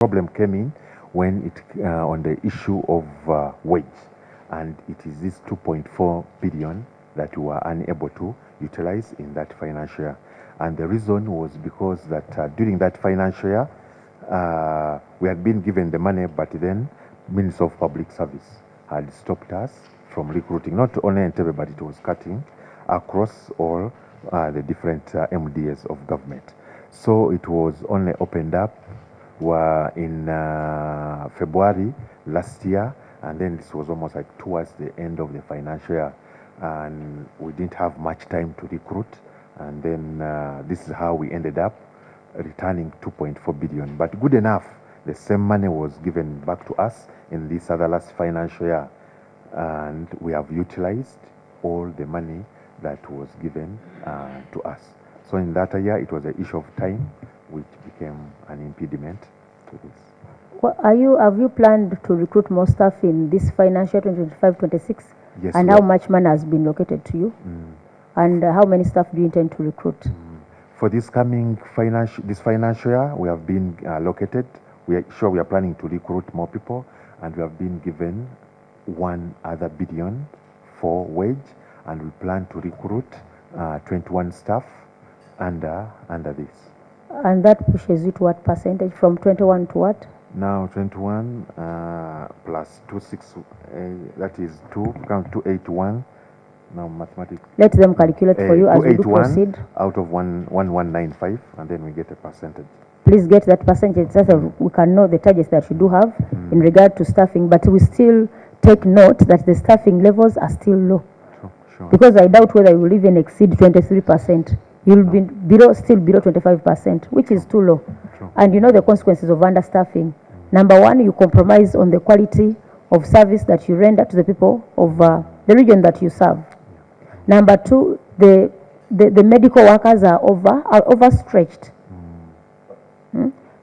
problem came in when it on the issue of wage, and it is this 2.4 billion that we were unable to utilize in that financial year. And the reason was because that during that financial year, we had been given the money, but then Minister of Public Service had stopped us from recruiting, not only Entebbe, but it was cutting across all the different MDAs of government. So it was only opened up in February last year, and then this was almost like towards the end of the financial year, and we didn't have much time to recruit, and then this is how we ended up returning 2.4 billion. But good enough, the same money was given back to us in this other last financial year, and we have utilized all the money that was given to us. So in that year, it was an issue of time, which became an impediment to this. Well, have you planned to recruit more staff in this financial 2025-26? Yes. And how much money has been located to you? And how many staff do you intend to recruit? For this coming financial year, we have been allocated. We are planning to recruit more people, and we have been given 1 other billion for wage, and we plan to recruit 21 staff under this. And that pushes you to what percentage? From 21 to what? Now 21 plus 26, that is 2, count 281. Now mathematics. Let them calculate for you as we do proceed. Out of 1195, and then we get a percentage. Please get that percentage so that we can know the targets that you do have in regard to staffing, but we still take note that the staffing levels are still low. Sure. Because I doubt whether you will even exceed 23%. You'll be still below 25%, which is too low. Sure. And you know the consequences of understaffing. Number one, you compromise on the quality of service that you render to the people of the region that you serve. Number two, the medical workers are overstretched.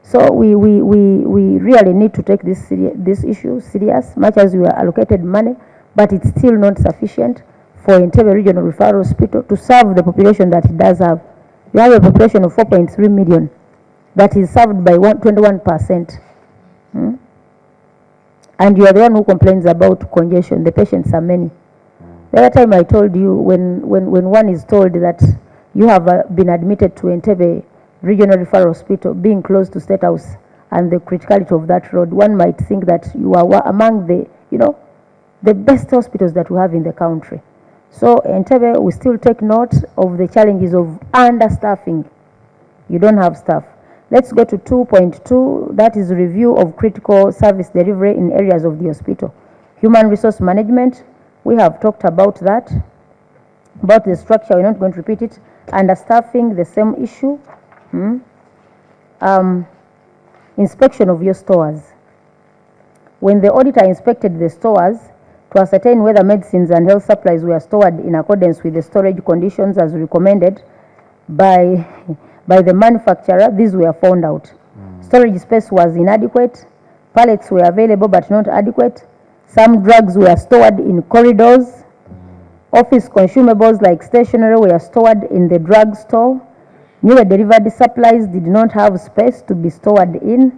So we really need to take this issue serious, much as we are allocated money, but it's still not sufficient for Entebbe Regional Referral Hospital to serve the population that it does have. We have a population of 4.3 million that is served by 21%. And you are the one who complains about congestion. The patients are many. The other time I told you, when one is told that you have been admitted to Entebbe Regional Referral Hospital, being close to State House and the criticality of that road, one might think that you are among the best hospitals that we have in the country. So Entebbe, we still take note of the challenges of understaffing. You don't have staff. Let's go to 2.2, that is review of critical service delivery in areas of the hospital. Human resource management, we have talked about that, about the structure, we're not going to repeat it. Understaffing, the same issue. Inspection of your stores. When the auditor inspected the stores to ascertain whether medicines and health supplies were stored in accordance with the storage conditions as recommended by the manufacturer, these were found out. Storage space was inadequate, pallets were available but not adequate, some drugs were stored in corridors, office consumables like stationery were stored in the drug store, newly delivered supplies did not have space to be stored in.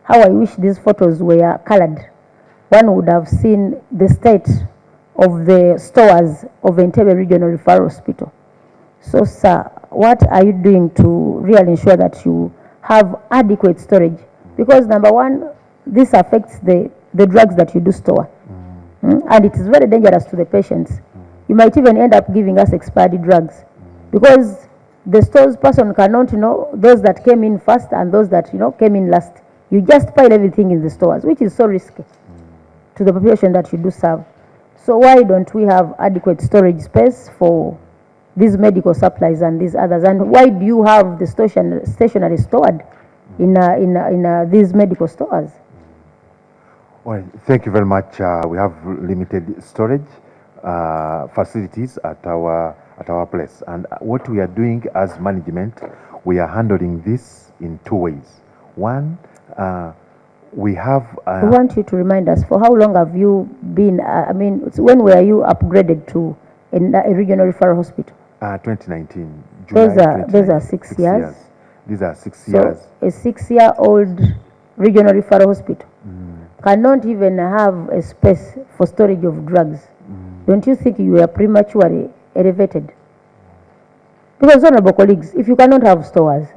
How I wish these photos were colored. One would have seen the state of the stores of Entebbe Regional Referral Hospital. So, sir, what are you doing to really ensure that you have adequate storage? Because number one, this affects the drugs that you do store. And it is very dangerous to the patients. You might even end up giving us expired drugs because the stores person cannot know those that came in first and those that came in last. You just pile everything in the stores, which is so risky to the population that you do serve. So why don't we have adequate storage space for these medical supplies and these others? And why do you have the stationery stored in these medical stores? Well, thank you very much. We have limited storage facilities at our place, and what we are doing as management, we are handling this in two ways. One, we have. I want you to remind us, for how long have you been? When were you upgraded to a regional referral hospital? 2019. July Those are 6 years. These are 6 so years. A 6-year-old regional referral hospital cannot even have a space for storage of drugs, don't you think you are prematurely elevated? Because, honorable colleagues, if you cannot have stores,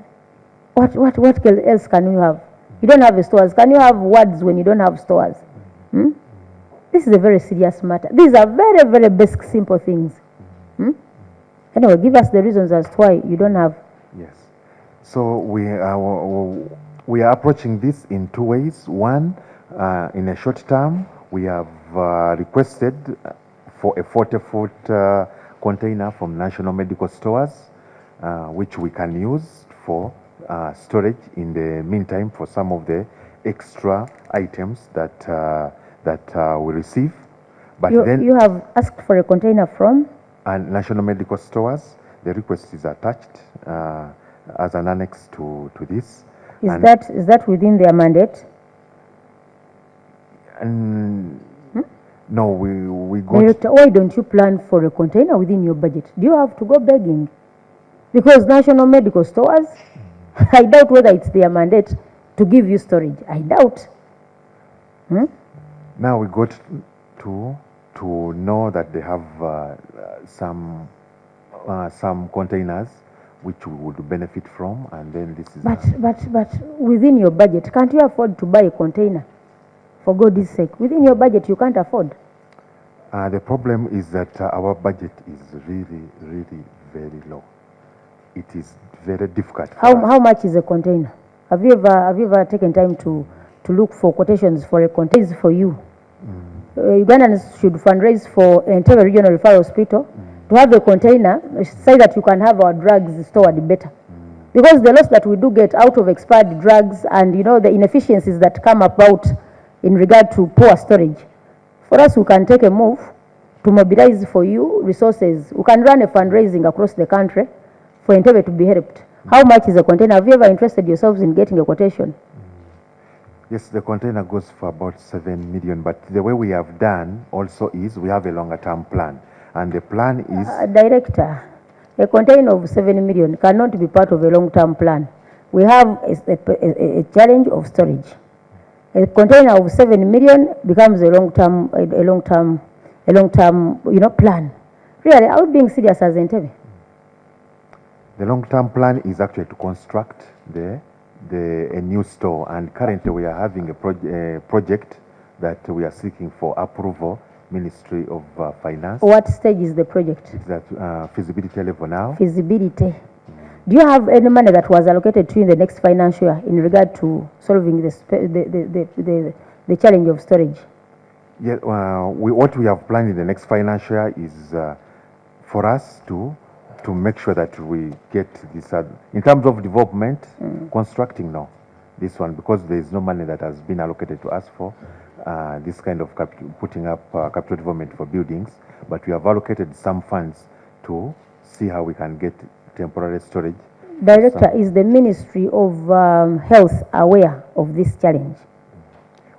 what else can you have? You don't have stores. Can you have wards when you don't have stores? This is a very serious matter. These are very, very basic, simple things. Anyway, give us the reasons as to why you don't have. Yes. So we are approaching this in two ways. One, in a short term, we have requested for a 40-foot container from National Medical Stores, which we can use for storage in the meantime for some of the extra items that we receive. But you have asked for a container from? And National Medical Stores. The request is attached as an annex to this. Is that within their mandate? No, we got. Director, why don't you plan for a container within your budget? Do you have to go begging? Because National Medical Stores, I doubt whether it's their mandate to give you storage. I doubt. Now we got to know that they have some containers which we would benefit from, and then this is. But within your budget, can't you afford to buy a container? For God's sake, within your budget, you can't afford. The problem is that our budget is really, really very low. It is very difficult. How much is a container? Have you ever taken time to look for quotations for a container for you? Ugandans should fundraise for Entebbe Regional Referral Hospital to have a container, say that you can have our drugs stored better. Because the loss that we do get out of expired drugs and the inefficiencies that come about in regard to poor storage, for us we can take a move to mobilize for you resources. We can run a fundraising across the country for Entebbe to be helped. How much is a container? Have you ever interested yourselves in getting a quotation? Yes, the container goes for about 7 million, but the way we have done also is we have a longer term plan, and the plan is... Director, a container of 7 million cannot be part of a long term plan. We have a challenge of storage. A container of 7 million becomes a long term plan. Really, are we being serious as Entebbe? The long term plan is actually to construct a new store, and currently we are having a project that we are seeking for approval, Ministry of Finance. What stage is the project? It's at feasibility level now. Feasibility. Do you have any money that was allocated to you in the next financial year in regard to solving the challenge of storage? Yeah, what we have planned in the next financial year is for us to make sure that we get this in terms of development, constructing now this one, because there is no money that has been allocated to us for this kind of putting up capital development for buildings, but we have allocated some funds to see how we can get temporary storage. Director, is the Ministry of Health aware of this challenge?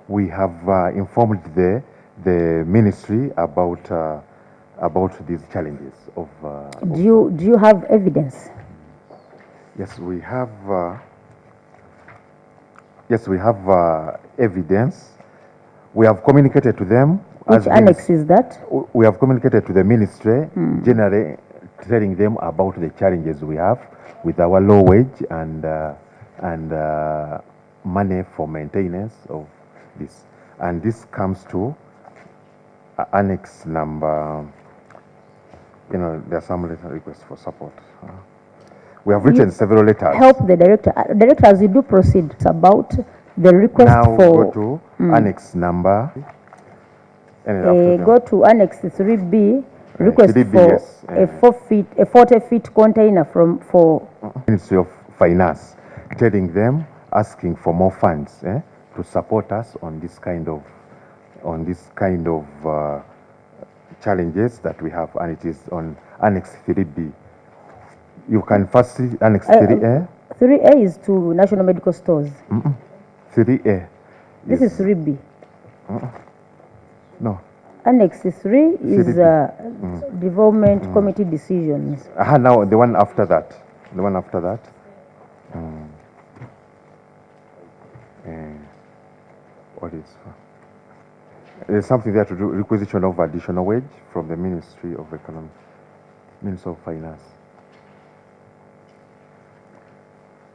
We have informed the ministry about these challenges of. Do you have evidence? Yes, we have. Evidence. We have communicated to them. Which annex is that? We have communicated to the ministry, generally telling them about the challenges we have with our low wage and money for maintenance of this. And this comes to annex number. There are some letter requests for support. We have written several letters. Help the director. Director, as you do proceed, it's about the request now for... Now go to annex number. Go to annex 3B, request 3B, for yes, a 40-foot container for... Ministry of Finance, telling them, asking for more funds to support us on this kind of challenges that we have, and it is on annex 3B. You can first see annex 3A. 3A is to National Medical Stores. 3A. This is 3B. No. Annex 3 is development committee decisions. Now the one after that. The one after that. What is? There's something there to do, requisition of additional wage from the Ministry of Economy, Ministry of Finance.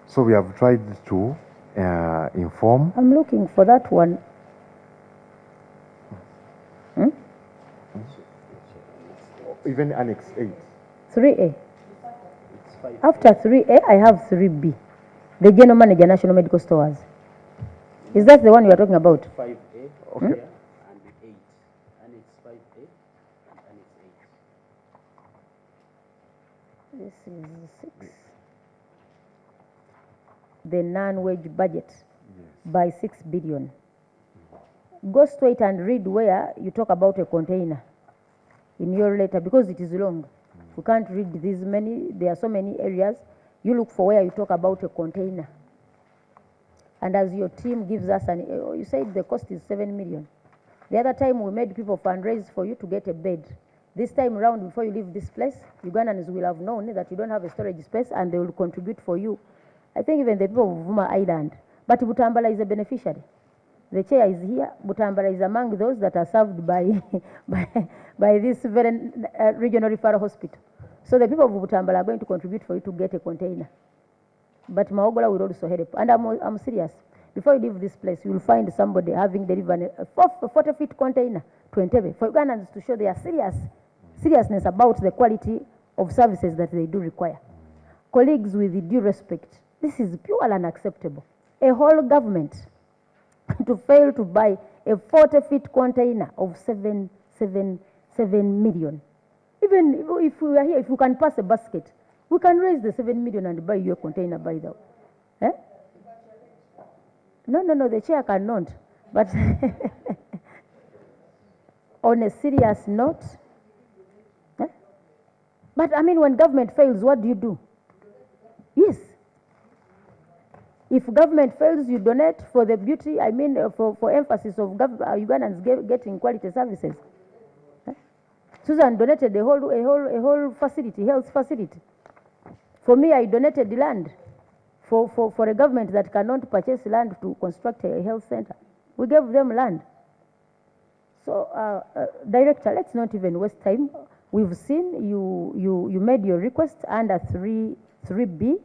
So we have tried to inform. I'm looking for that one. Even Annex 8. 3A. After 3A, I have 3B. The General Manager, National Medical Stores. Is that the one you are talking about? 5A. Okay. And 8. And it's 5A and it's 8. This is 6. The non-wage budget by 6 billion. Go straight and read where you talk about a container in your letter, because it is long. We can't read these many. There are so many areas. You look for where you talk about a container. And as your team gives us you said the cost is 7 million. The other time we made people fundraise for you to get a bed. This time around, before you leave this place, Ugandans will have known that you don't have a storage space and they will contribute for you. I think even the people of Vuma Island. But Butambala is a beneficiary. The chair is here. Butambala is among those that are served by, by this very regional referral hospital. So the people of Butambala are going to contribute for you to get a container. But Maogola will also help. And I'm serious. Before you leave this place, you will find somebody having delivered a 40-feet container to Entebbe for Ugandans to show their seriousness about the quality of services that they do require. Colleagues, with due respect, this is purely unacceptable. A whole government to fail to buy a 40-feet container of 7 million. Even if we are here, if we can pass a basket, we can raise the 7 million and buy you a container by the way. Eh? No, the chair cannot. But on a serious note, but I mean, when government fails, what do? Yes. If government fails, you donate for the beauty, I mean, for emphasis of Ugandans getting quality services. Susan donated a whole facility, health facility. For me, I donated the land for a government that cannot purchase land to construct a health center. We gave them land. So, Director, let's not even waste time. We've seen you made your request under 3B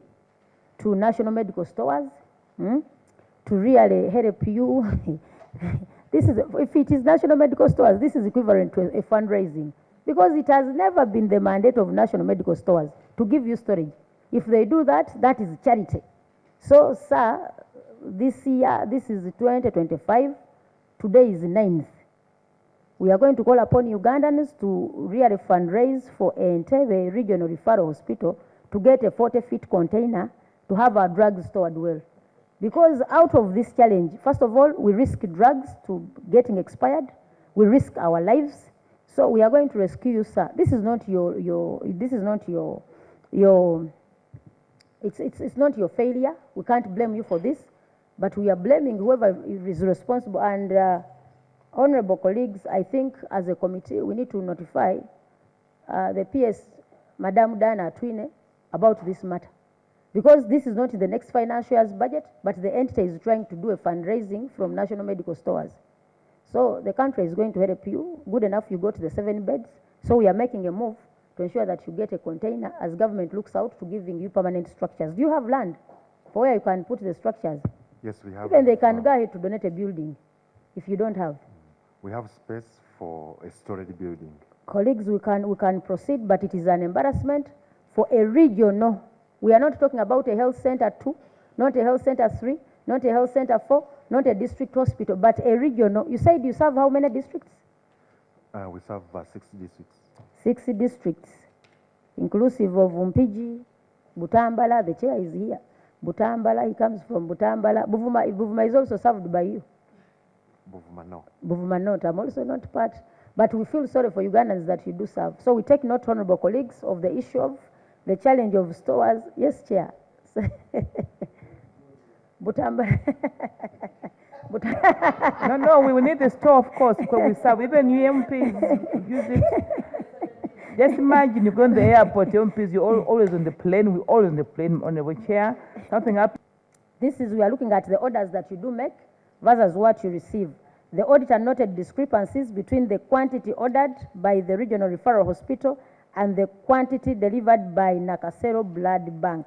to National Medical Stores to really help you. If it is National Medical Stores, this is equivalent to a fundraising, because it has never been the mandate of National Medical Stores to give you storage. If they do that, that is charity. So, sir, this year, this is 2025, today is 9th. We are going to call upon Ugandans to really fundraise for Entebbe Regional Referral Hospital to get a 40-feet container to have our drugs stored well. Because out of this challenge, first of all, we risk drugs to getting expired. We risk our lives. So we are going to rescue you, sir. This is not it's not your failure. We can't blame you for this, but we are blaming whoever is responsible. And honorable colleagues, I think as a committee, we need to notify the PS, Madam Dana Twine, about this matter. Because this is not in the next financial year's budget, but the entity is trying to do a fundraising from National Medical Stores. So the country is going to help you. Good enough, you go to the 7 beds. So we are making a move to ensure that you get a container as government looks out to giving you permanent structures. Do you have land for where you can put the structures? Yes, we have. Even they can go ahead to donate a building if you don't have. We have space for a storage building. Colleagues, we can proceed, but it is an embarrassment for a regional. We are not talking about a health center 2, not a health center 3, not a health center 4, not a district hospital, but a regional. You said you serve how many districts? We serve 6 districts. 6 districts, inclusive of Mpigi, Butambala. The chair is here. Butambala, he comes from Butambala. Buvuma is also served by you. Buvuma, no. Buvuma not. I'm also not part. But we feel sorry for Ugandans that you do serve. So we take note, honorable colleagues, of the issue of the challenge of stores. Yes, Chair. Butambala. No, we will need the store, of course, because we serve. Even you MPs use it. Just imagine you go to the airport, MPs, you're always on the plane. We're always on the plane on the chair. Something up. This is, we are looking at the orders that you do make versus what you receive. The auditor noted discrepancies between the quantity ordered by the regional referral hospital and the quantity delivered by Nakasero Blood Bank.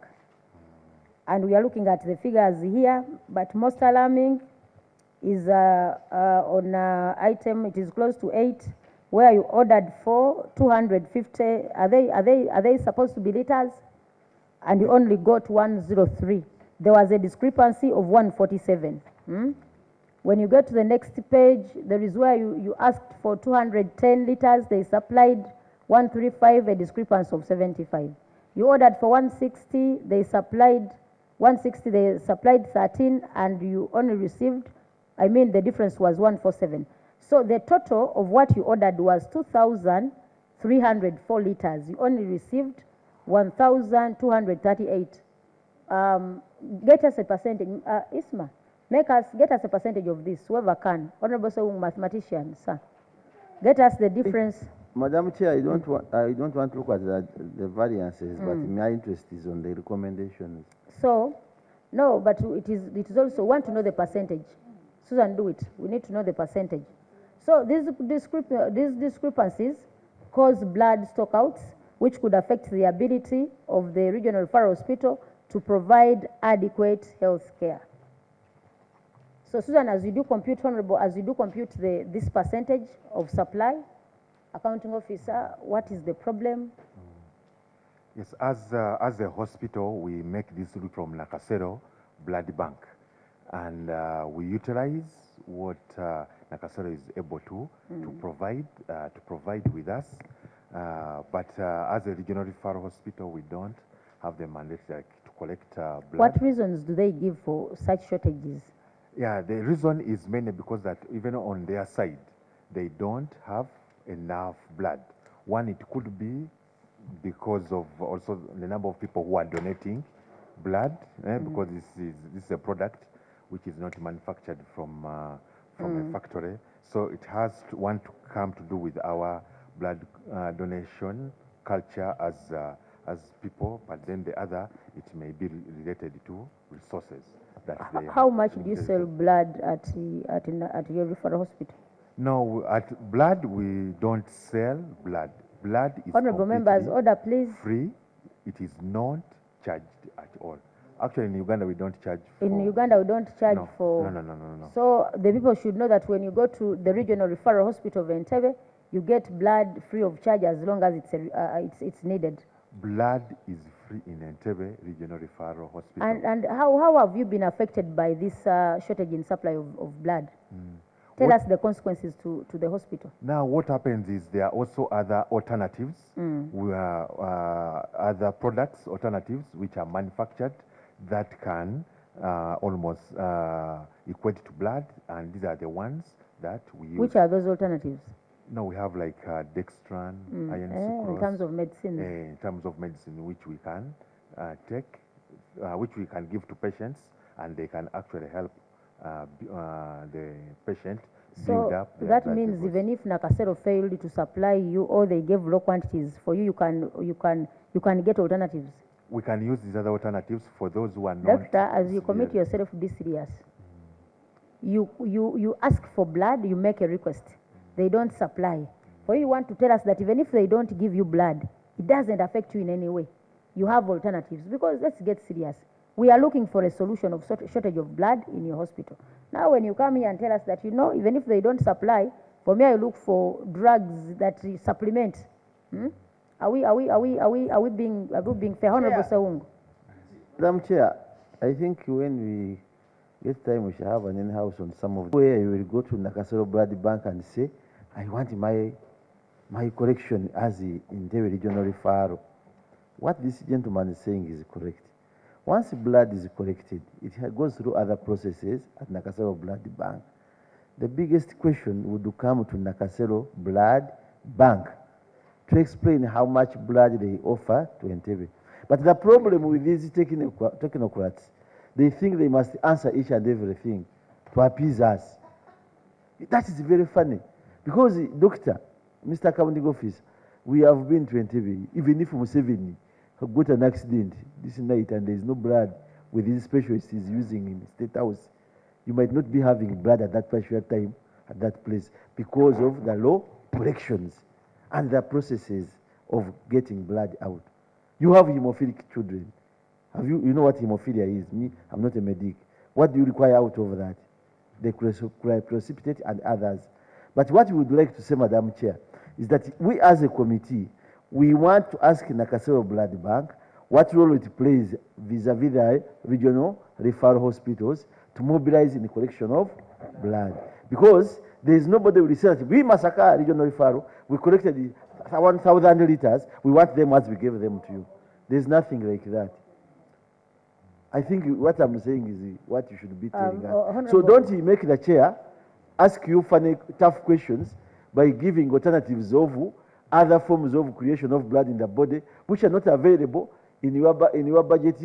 And we are looking at the figures here, but most alarming is on item, it is close to 8, where you ordered for 250. Are they supposed to be liters? And you only got 103. There was a discrepancy of 147. When you go to the next page, there is where you asked for 210 liters, they supplied 135, a discrepancy of 75. You ordered for 160, they supplied 160, they supplied 13, and you only received, the difference was 147. So the total of what you ordered was 2,304 liters. You only received 1,238. Get us a percentage. Isma, get us a percentage of this, whoever can. Honorable Sewung, mathematician, sir. Get us the difference. Madam Chair, I don't want to look at the variances, but my interest is on the recommendations. So, no, but it is also, want to know the percentage. Susan, do it. We need to know the percentage. So these discrepancies cause blood stockouts, which could affect the ability of the regional referral hospital to provide adequate health care. So Susan, as you do compute, Honorable, as you do compute this percentage of supply, accounting officer, what is the problem? Yes, as a hospital, we make this look from Nakasero Blood Bank, and we utilize what Nakasero is able to provide with us. But as a regional referral hospital, we don't have the mandate to collect blood. What reasons do they give for such shortages? Yeah, the reason is mainly because that even on their side, they don't have enough blood. One, it could be because of also the number of people who are donating blood, because this is a product which is not manufactured from a factory. So it has to come to do with our blood donation culture as people, but then the other, it may be related to resources. How much do you sell blood at your referral hospital? No, at blood we don't sell blood. Blood is Honorable members, order please. Free. It is not charged at all. Actually, in Uganda we don't charge. In Uganda we don't charge for. No. So the people should know that when you go to the regional referral hospital of Entebbe, you get blood free of charge as long as it's needed. Blood is free in Entebbe Regional Referral Hospital. And how have you been affected by this shortage in supply of blood? Tell us the consequences to the hospital. Now, what happens is there are also other alternatives, other products, alternatives, which are manufactured that can almost equate to blood, and these are the ones that we use. Which are those alternatives? No, we have like dextran, iron sucrose. In terms of medicine? In terms of medicine, which we can take, which we can give to patients, and they can actually help the patient build up their that blood means levels. even if Nakasero failed to supply you or they gave low quantities for you, you can get alternatives. We can use these other alternatives for those who are not. Doctor, as you commit yourself, be serious. You ask for blood, you make a request. They don't supply. For you want to tell us that even if they don't give you blood, it doesn't affect you in any way. You have alternatives, because let's get serious. We are looking for a solution of shortage of blood in your hospital. Now, when you come here and tell us that, even if they don't supply, for me, I look for drugs that supplement. Are we being fair? Honorable Sewung. Madam Chair, I think when we get time, we should have an in-house on some of the where you will go to Nakasero Blood Bank and say, I want my collection as in the regional referral. What this gentleman is saying is correct. Once blood is collected, it goes through other processes at Nakasero Blood Bank. The biggest question would come to Nakasero Blood Bank to explain how much blood they offer to Entebbe. But the problem with these technocrats, they think they must answer each and everything to appease us. That is very funny. Because, Doctor, Mr. County Office, we have been to Entebbe, even if Museveni got an accident this night and there is no blood with these specialists he's using in the State House, you might not be having blood at that particular time, at that place, because of the low collections and the processes of getting blood out. You have hemophilic children. You know what hemophilia is? Me, I'm not a medic. What do you require out of that? The precipitate and others. But what we would like to say, Madam Chair, is that we as a committee, we want to ask Nakasero Blood Bank what role it plays vis-a-vis the regional referral hospitals to mobilize in the collection of blood. Because there is nobody with research. We Masaka regional referral, we collected 1,000 liters, we want them as we gave them to you. There's nothing like that. I think what I'm saying is what you should be telling us. So don't you make the chair ask you funny, tough questions by giving alternatives of other forms of creation of blood in the body, which are not available in your budget,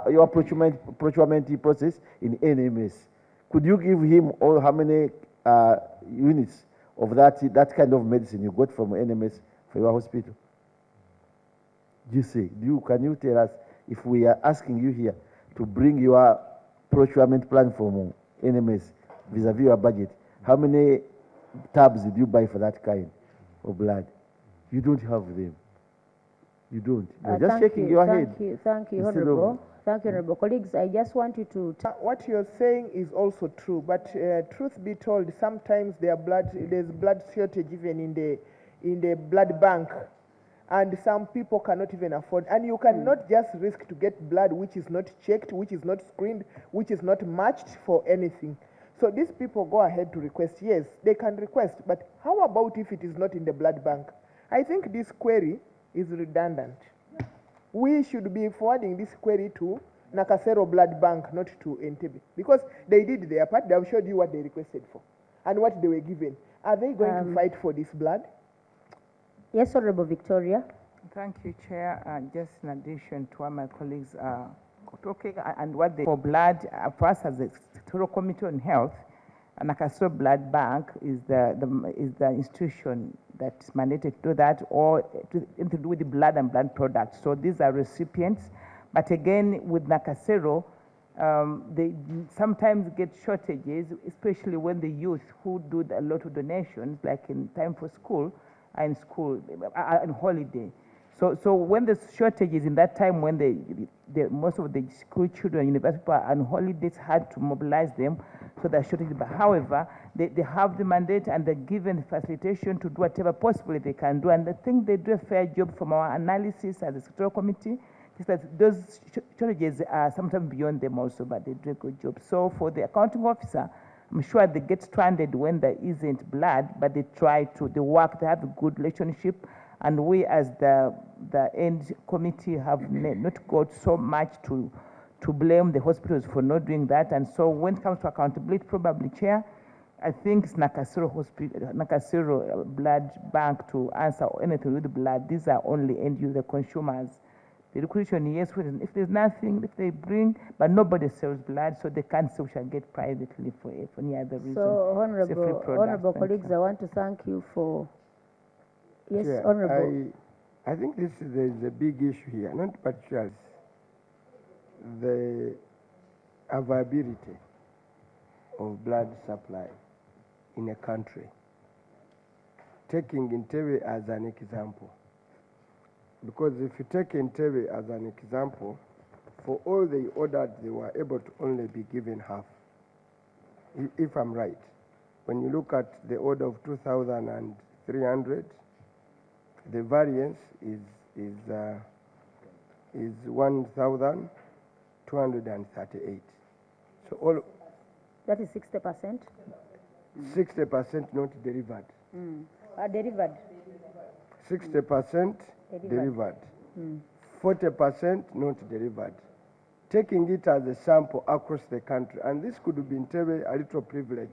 your procurement process in NMS. Could you give him all how many units of that kind of medicine you got from NMS for your hospital? Can you tell us, if we are asking you here to bring your procurement plan from NMS vis-a-vis your budget, how many tabs did you buy for that kind of blood? You don't have them. You don't. You're just shaking your head. Thank you, Honorable. Thank you, Honorable. Colleagues, I just want you to... What you're saying is also true, but truth be told, sometimes there's blood shortage even in the blood bank, and some people cannot even afford, and you cannot just risk to get blood which is not checked, which is not screened, which is not matched for anything. So these people go ahead to request. Yes, they can request, but how about if it is not in the blood bank? I think this query is redundant. We should be forwarding this query to Nakasero Blood Bank, not to Entebbe, because they did their part. They have showed you what they requested for and what they were given. Are they going to fight for this blood? Yes, Honorable Victoria. Thank you, Chair. Just in addition to what my colleagues are talking and what they for blood, for us as the Sectoral Committee on Health, Nakasero Blood Bank is the institution that's mandated to do that, or to do with the blood and blood products. So these are recipients, but again with Nakasero, they sometimes get shortages, especially when the youth who do a lot of donations, like in time for school, are in school, on holiday. So when there's shortages in that time, when most of the school children, university people are on holidays, hard to mobilize them, so they're shortages. But however, they have the mandate and they're given facilitation to do whatever possibly they can do. And I think they do a fair job from our analysis as a sectoral committee. Just that those shortages are sometimes beyond them also, but they do a good job. So for the accounting officer, I'm sure they get stranded when there isn't blood, but they work, they have a good relationship. And we as the end committee have not got so much to blame the hospitals for not doing that. And so when it comes to accountability, probably, Chair, I think it's Nakasero Blood Bank to answer anything with the blood. These are only end user consumers. The recruitment, yes, if there's nothing, if they bring, but nobody sells blood, so they can't say we shall get privately for any other reason. So, honorable colleagues, I want to thank you for... Yes, Chair, Honorable. I think there is a big issue here, not particularly the availability of blood supply in a country. Taking Entebbe as an example, because if you take Entebbe as an example, for all they ordered, they were able to only be given half, if I'm right. When you look at the order of 2,300, the variance is 1,238. So all That is 60%? 60% not delivered. Delivered. 60% delivered. 40% not delivered. Taking it as a sample across the country, and this could have been a little privileged.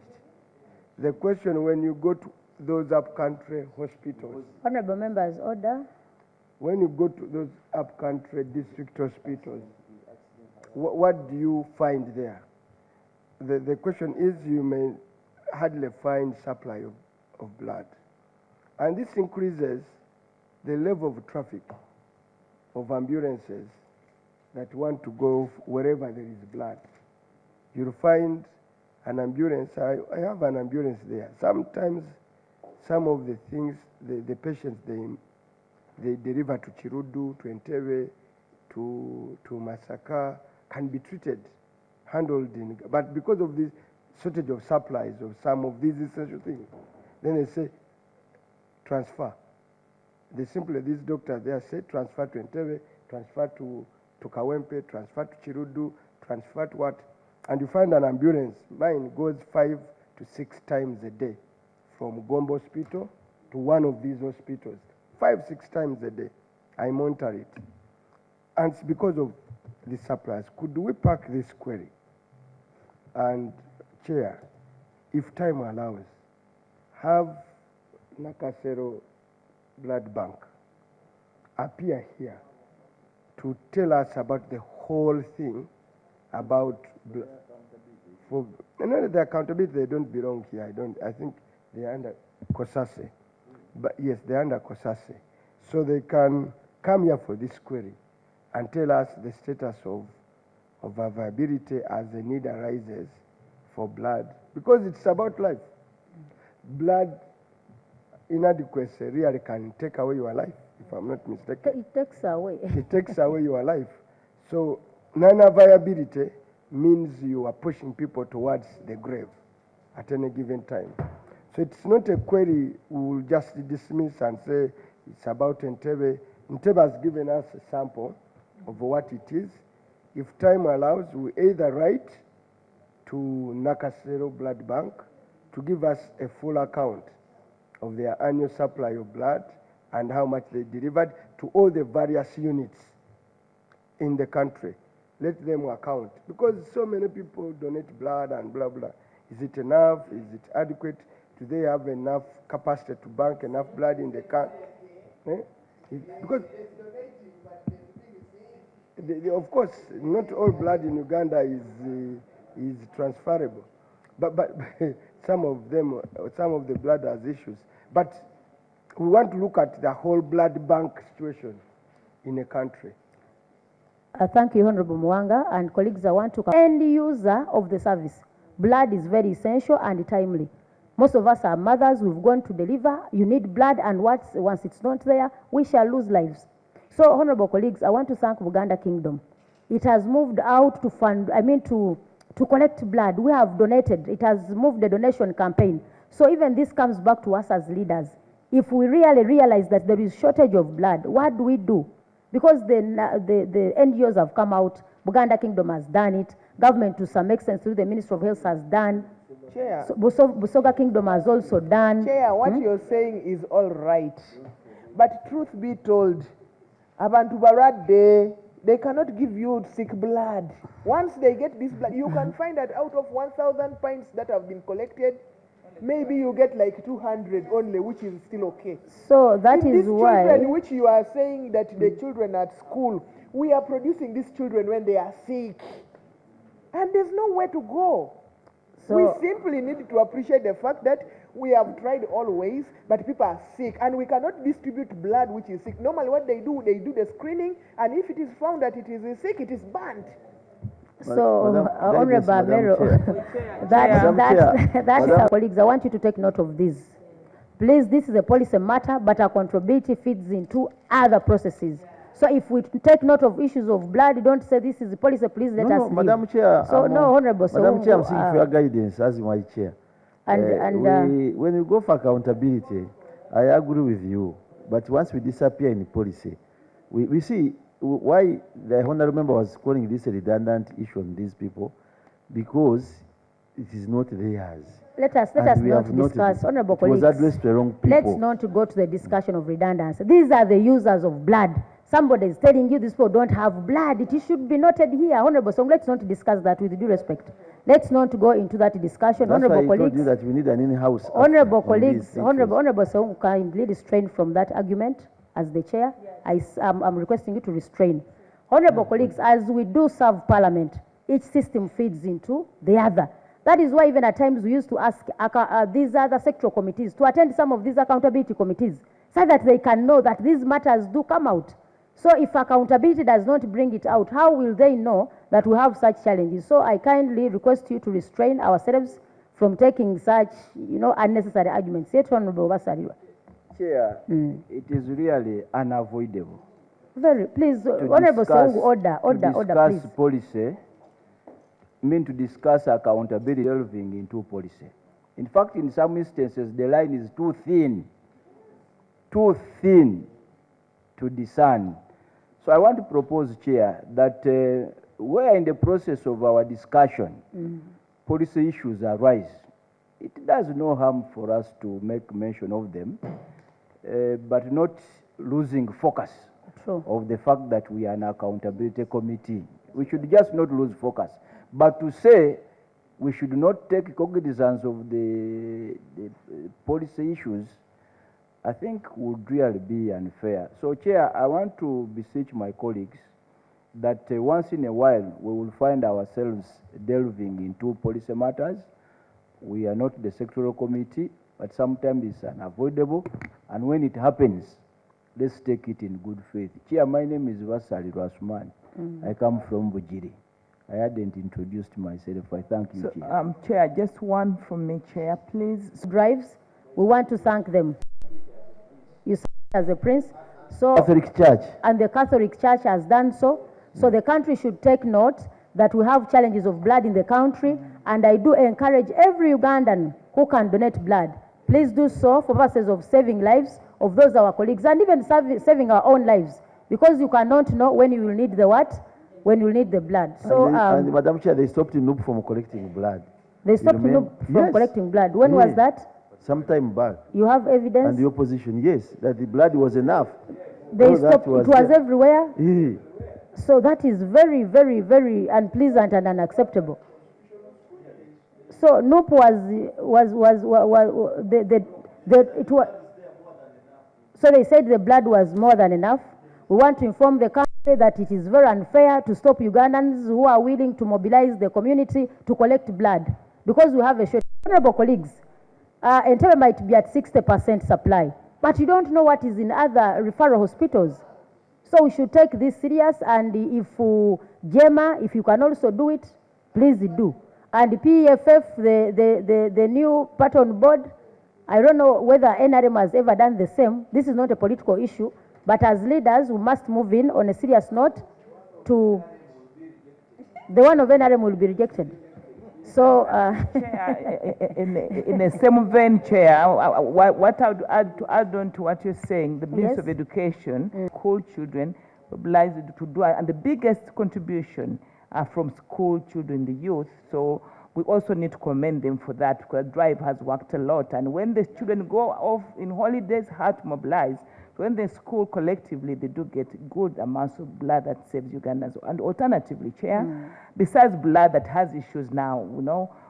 The question, when you go to those up-country hospitals, Honorable members, order. when you go to those up-country district hospitals, what do you find there? The question is, you may hardly find supply of blood. And this increases the level of traffic of ambulances that want to go wherever there is blood. You'll find an ambulance. I have an ambulance there. Sometimes some of the things, the patients, they deliver to Chirudu, to Entebbe, to Masaka, can be treated, handled in, but because of this shortage of supplies of some of these essential things, then they say, transfer. They simply, these doctors, they say, transfer to Entebbe, transfer to Kawempe, transfer to Chirudu, transfer to what? And you find an ambulance, mine goes 5 to 6 times a day from Gombo Hospital to one of these hospitals. 5, 6 times a day. I monitor it. And it's because of the supplies. Could we park this query? And Chair, if time allows, have Nakasero Blood Bank appear here to tell us about the whole thing about for the accountability. They don't belong here. I think they are under COSASE. But yes, they are under COSASE. So they can come here for this query and tell us the status of viability as the need arises for blood, because it's about life. Blood inadequacy really can take away your life, if I'm not mistaken. It takes away. It takes away your life. So non-viability means you are pushing people towards the grave at any given time. So it's not a query we will just dismiss and say it's about Entebbe. Entebbe has given us a sample of what it is. If time allows, we either write to Nakasero Blood Bank to give us a full account of their annual supply of blood and how much they delivered to all the various units in the country. Let them account, because so many people donate blood and blah, blah. Is it enough? Is it adequate? Do they have enough capacity to bank enough blood in the country? Because of course, not all blood in Uganda is transferable, but some of the blood has issues. But we want to look at the whole blood bank situation in a country. Thank you, Honorable Mwanga, and colleagues. I want to end user of the service. Blood is very essential and timely. Most of us are mothers. We've gone to deliver. You need blood, and once it's not there, we shall lose lives. So, honorable colleagues, I want to thank Buganda Kingdom. It has moved out to fund, to collect blood. We have donated. It has moved the donation campaign. So even this comes back to us as leaders. If we really realize that there is shortage of blood, what do we do? Because the NGOs have come out, Buganda Kingdom has done it, government to some extent through the Ministry of Health has done. Chair. So Busoga Kingdom has also done. Chair, what you're saying is all right. But truth be told, Abantu Barade, they cannot give you sick blood. Once they get this blood, you can find that out of 1,000 pints that have been collected, maybe you get like 200 only, which is still okay. So that In is these why. children, which you are saying that the children at school, we are producing these children when they are sick. And there's nowhere to go. So, we simply need to appreciate the fact that we have tried all ways, but people are sick, and we cannot distribute blood which is sick. Normally what they do the screening, and if it is found that it is sick, it is banned. so Honorable Mero, that's our colleagues. I want you to take note of this. Please, this is a policy matter, but accountability feeds into other processes. So if we take note of issues of blood, don't say this is a policy, please let us leave. Madam Chair. So no, Honorable. Madam Chair, I'm seeking for your guidance as my chair. When we go for accountability, I agree with you. But once we disappear in policy, we see why the honorable member was calling this a redundant issue on these people, because it is not theirs. Let us not discuss, honorable colleagues. It was addressed to the wrong people. Let's not go to the discussion of redundancy. These are the users of blood. Somebody is telling you these people don't have blood. It should be noted here, honorable. So let's not discuss that, with due respect. Let's not go into that discussion, That's honorable why I colleagues. told you that we need an in-house. Honorable colleagues, honorable, so kindly restrain from that argument as the chair. I'm requesting you to restrain. Honorable colleagues, as we do serve parliament, each system feeds into the other. That is why even at times we used to ask these other sectoral committees to attend some of these accountability committees, so that they can know that these matters do come out. So if accountability does not bring it out, how will they know that we have such challenges? So I kindly request you to restrain ourselves from taking such, unnecessary arguments. Yet, Honorable Basalirwa. Chair, it is really unavoidable. Very, please, to Honorable discuss- Songu, order, to please. discuss policy, to discuss accountability delving into policy. In fact, in some instances, the line is too thin to discern. So I want to propose, Chair, that where in the process of our discussion, policy issues arise, it does no harm for us to make mention of them, but not losing focus True. of the fact that we are an accountability committee. We should just not lose focus. But to say we should not take cognizance of the policy issues, I think would really be unfair. So, Chair, I want to beseech my colleagues that once in a while we will find ourselves delving into policy matters. We are not the sectoral committee, but sometimes it's unavoidable. And when it happens, let's take it in good faith. Chair, my name is Vasali Rasman. I come from Bujiri. I hadn't introduced myself. I thank you, So, Chair. Chair, just one from me, Chair, please. Drives, we want to thank them. You serve as a prince, so Catholic Church. and the Catholic Church has done so. So the country should take note that we have challenges of blood in the country, and I do encourage every Ugandan who can donate blood. Please do so for purposes of saving lives of those our colleagues, and even saving our own lives, because you cannot know when you will need the what, when you will need the blood. So And Madam Chair, they stopped NUP from collecting blood. they stopped you NUP from Yes. collecting blood. When was Yes. that? Sometime back. You have evidence? And the opposition, yes, that the blood was enough. They All that stopped. It was there. everywhere. Yeah. So that is very, very, very unpleasant and unacceptable. So NUP so they said the blood was more than enough. We want to inform the country that it is very unfair to stop Ugandans who are willing to mobilize the community to collect blood, because we have a shortage. Honorable colleagues, Entebbe might be at 60% supply, but you don't know what is in other referral hospitals. So we should take this serious, and if JEMA, if you can also do it, please do. And PEFF, the new pattern board, I don't know whether NRM has ever done the same. This is not a political issue, but as leaders, we must move in on a serious note to the one of NRM will be rejected. So, Chair, in the same vein, Chair, what I would add on to what you're saying, the Minister of Yes. Education, school children mobilized to do, and the biggest contribution are from school children, the youth. So we also need to commend them for that, because Drive has worked a lot. And when the children go off in holidays, hard to mobilize. So when they school collectively, they do get good amounts of blood that saves Ugandans. And alternatively, Chair, besides blood that has issues now,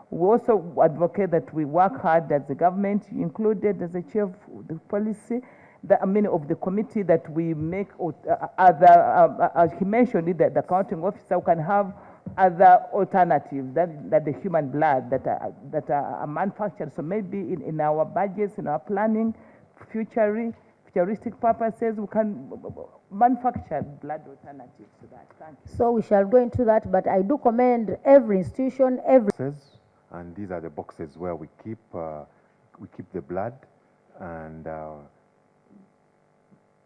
we also advocate that we work hard as the government, included as the chair of the policy, of the committee, that we make as he mentioned it, that the accounting officer can have other alternatives that the human blood that are manufactured. So maybe in our budgets, in our planning, futuristic purposes, we can manufacture blood alternatives to that. Thank you. so we shall go into that, but I do commend every institution, Boxes, and these are the boxes where we keep the blood, and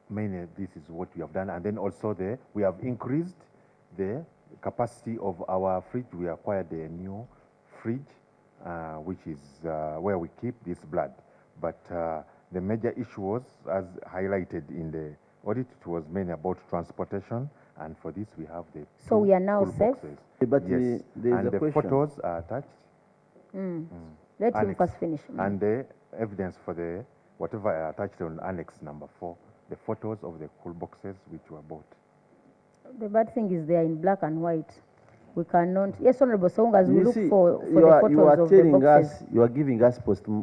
mainly this is what we have done. And then also we have increased the capacity of our fridge. We acquired a new fridge, which is where we keep this blood. But the major issue was, as highlighted in the audit, it was mainly about transportation, and for this we have the So we are now full safe? boxes. But Yes, there is and a the question. photos are attached. Let him Annex. first finish. And the evidence for the whatever are attached on annex number 4, the photos of the cool boxes which were bought. The bad thing is they are in black and white. We cannot. Yes, Honorable Song, as we You look see, for the you photos are of the telling boxes. us, you are giving us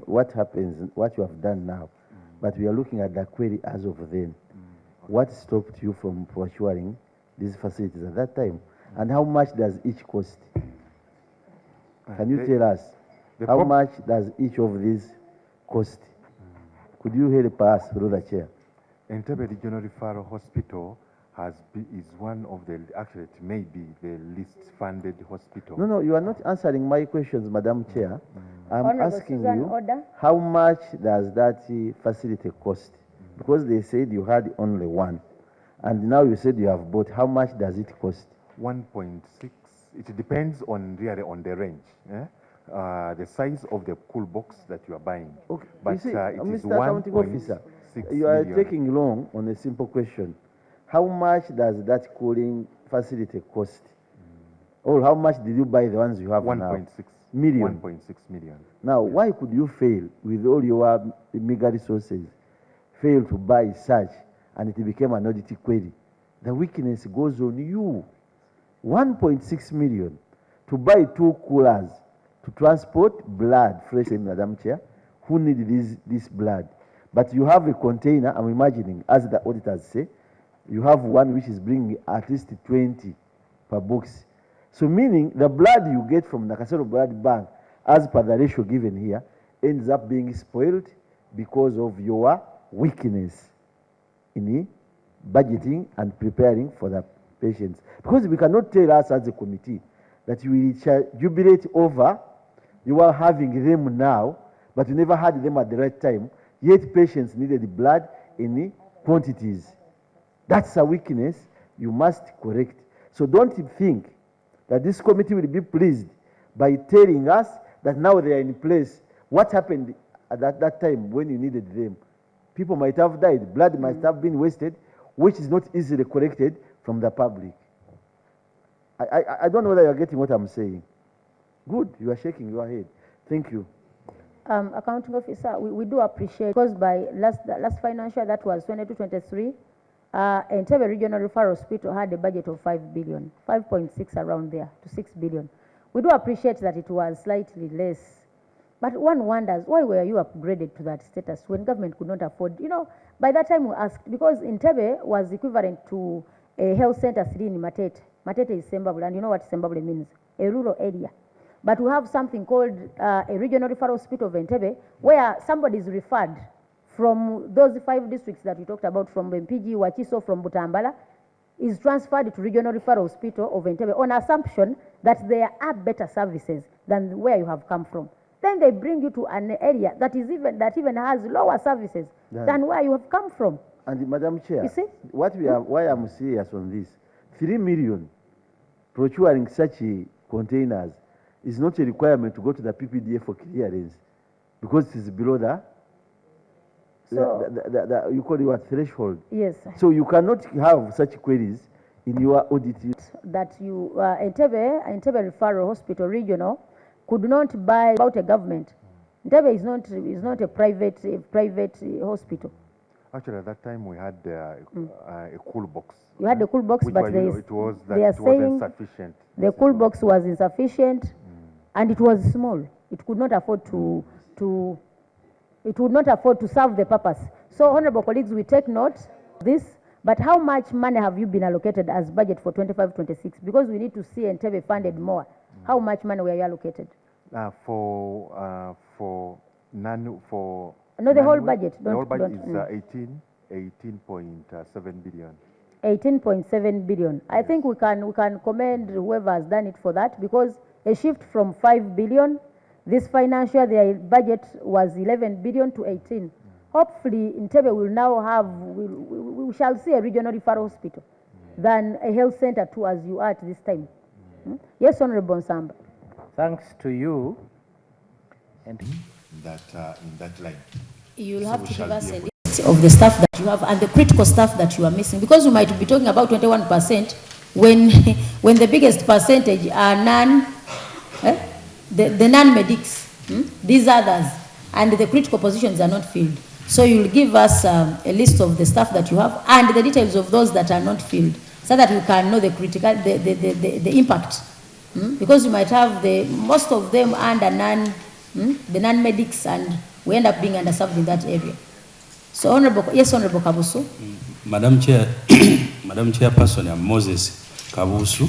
what happens, what you have done now, but we are looking at the query as of then. What stopped you from procuring these facilities at that time, and how much does each cost? Can you tell us how much does each of these cost? Could you help us through the chair? Entebbe Regional Referral Hospital is one of the, actually it may be the least funded hospital. No, you are not answering my questions, Madam Chair. I'm Honorable asking Susan, you, order. how much does that facility cost? Because they said you had only one, and now you said you have bought. How much does it cost? 1.6. It depends on really on the range, the size of the cool box that you are buying. Okay. But You see, it is Mr. Accounting Officer, 1.6 you are million. taking long on a simple question. How much does that cooling facility cost? Or how much did you buy the ones you have now? 1.6 million. 1.6 million. Now, why could you fail with all your meager resources, fail to buy such, and it became an audit query? The weakness goes on you. 1.6 million to buy 2 coolers to transport blood, fresh in Madam Chair, who need this blood. But you have a container, I'm imagining, as the auditors say, you have one which is bringing at least 20 per box. So meaning the blood you get from Nakasero Blood Bank, as per the ratio given here, ends up being spoiled because of your weakness in budgeting and preparing for the patients. Because we cannot tell us as a committee that you will jubilate over you are having them now, but you never had them at the right time, yet patients needed the blood in quantities. That's a weakness you must correct. So don't think that this committee will be pleased by telling us that now they are in place. What happened at that time when you needed them? People might have died, blood might have been wasted, which is not easily corrected from the public. I don't know whether you are getting what I'm saying. Good, you are shaking your head. Thank you. Accounting Officer, we do appreciate, because by last financial, that was 22-23, Entebbe Regional Referral Hospital had a budget of 5 billion, 5.6 around there to 6 billion. We do appreciate that it was slightly less, but one wonders, why were you upgraded to that status when government could not afford? You know, by that time we asked, because Entebbe was equivalent to a health center city in Matete. Matete is Sembabule, and you know what Sembabule means, a rural area. But we have something called a regional referral hospital of Entebbe, where somebody is referred from those 5 districts that we talked about, from Mpigi, Wachiso, from Butambala, is transferred to regional referral hospital of Entebbe on assumption that there are better services than where you have come from. Then they bring you to an area that even has lower services than where you have come from. And Madam Chair, you see? Why I'm serious on this, 3 million procuring such containers is not a requirement to go to the PPDA for clearance, because it is below you call it what, threshold. Yes. So you cannot have such queries in your audit. That you, Entebbe Referral Hospital Regional could not buy about a government. Entebbe is not a private hospital. Actually, at that time we had a cool box. You had the cool box, but they are saying insufficient. The cool box was insufficient, and it was small. It could not afford to serve the purpose. So, honorable colleagues, we take note of this. But how much money have you been allocated as budget for 25-26? Because we need to see Entebbe funded more. How much money were you allocated? The whole budget. The whole budget is 18.7 billion. 18.7 billion. I think we can commend whoever has done it for that, because a shift from 5 billion, this financial, their budget was 11 billion to 18. Hopefully, Entebbe will now have, we shall see a regional referral hospital than a health center too, as you are at this time. Yes, Honorable Nsamba. Thanks to you. And in that line. You'll have to give us a list of the staff that you have and the critical staff that you are missing, because we might be talking about 21% when the biggest percentage are the non-medics, these others, and the critical positions are not filled. So you'll give us a list of the staff that you have and the details of those that are not filled, so that we can know the critical, the impact. Because you might have most of them under the non-medics, and we end up being underserved in that area. So, Honorable Kabusu. Madam Chair, Madam Chairperson, I'm Moses Kabusu,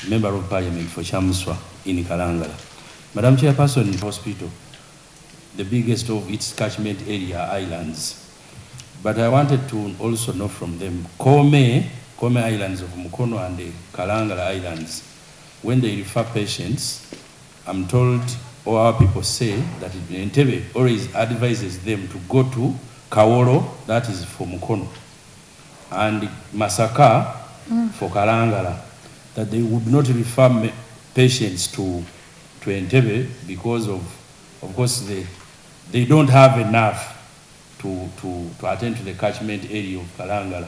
Member of Parliament for Chamswa in Kalangala. Madam Chairperson, hospital, the biggest of its catchment area islands. But I wanted to also know from them, Kome Kome Islands of Mukono and the Kalangala Islands, when they refer patients, I'm told, or our people say, that Entebbe always advises them to go to Kawolo, that is for Mukono, and Masaka for Kalangala, that they would not refer patients to Entebbe because of course, they don't have enough to attend to the catchment area of Kalangala.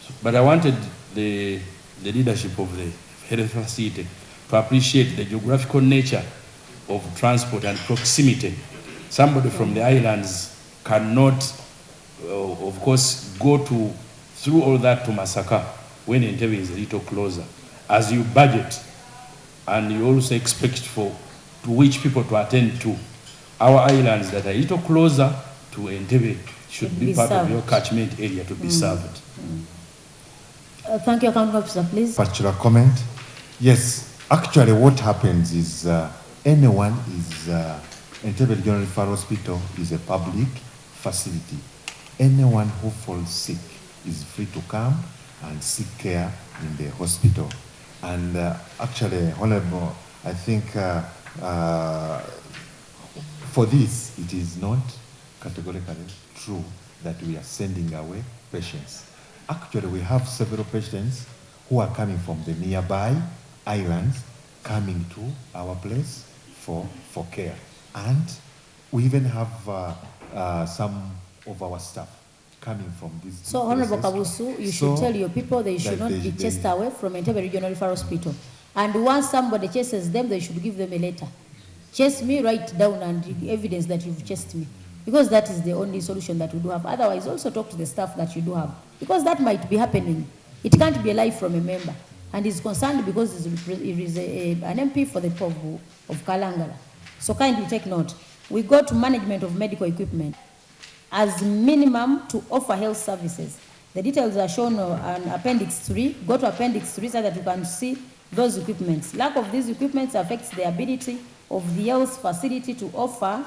So, but I wanted the leadership of the health facility to appreciate the geographical nature of transport and proximity. Somebody from the islands cannot, of course, go through all that to Masaka when Entebbe is a little closer. As you budget, and you also expect to which people to attend to, our islands that are a little closer to Entebbe should be part of your catchment area to be served. Thank you, Accounting Officer, please. Particular comment. Yes, actually what happens is anyone is, Entebbe Regional Referral Hospital is a public facility. Anyone who falls sick is free to come and seek care in the hospital. And actually, Honorable, I think for this, it is not categorically true that we are sending away patients. Actually, we have several patients who are coming from the nearby islands, coming to our place for care. And we even have some of our staff coming from these So, Honorable Kabusu, you should tell your people they should not be chased away from Entebbe Regional Referral Hospital. And once somebody chases them, they should give them a letter. Chase me, write down and evidence that you've chased me. Because that is the only solution that we do have. Otherwise, also talk to the staff that you do have. Because that might be happening. It can't be a lie from a member. And he's concerned because he is an MP for the Povu of Kalangala. So kindly take note. We go to management of medical equipment as minimum to offer health services. The details are shown on Appendix 3. Go to Appendix 3 so that you can see those equipments. Lack of these equipments affects the ability of the health facility to offer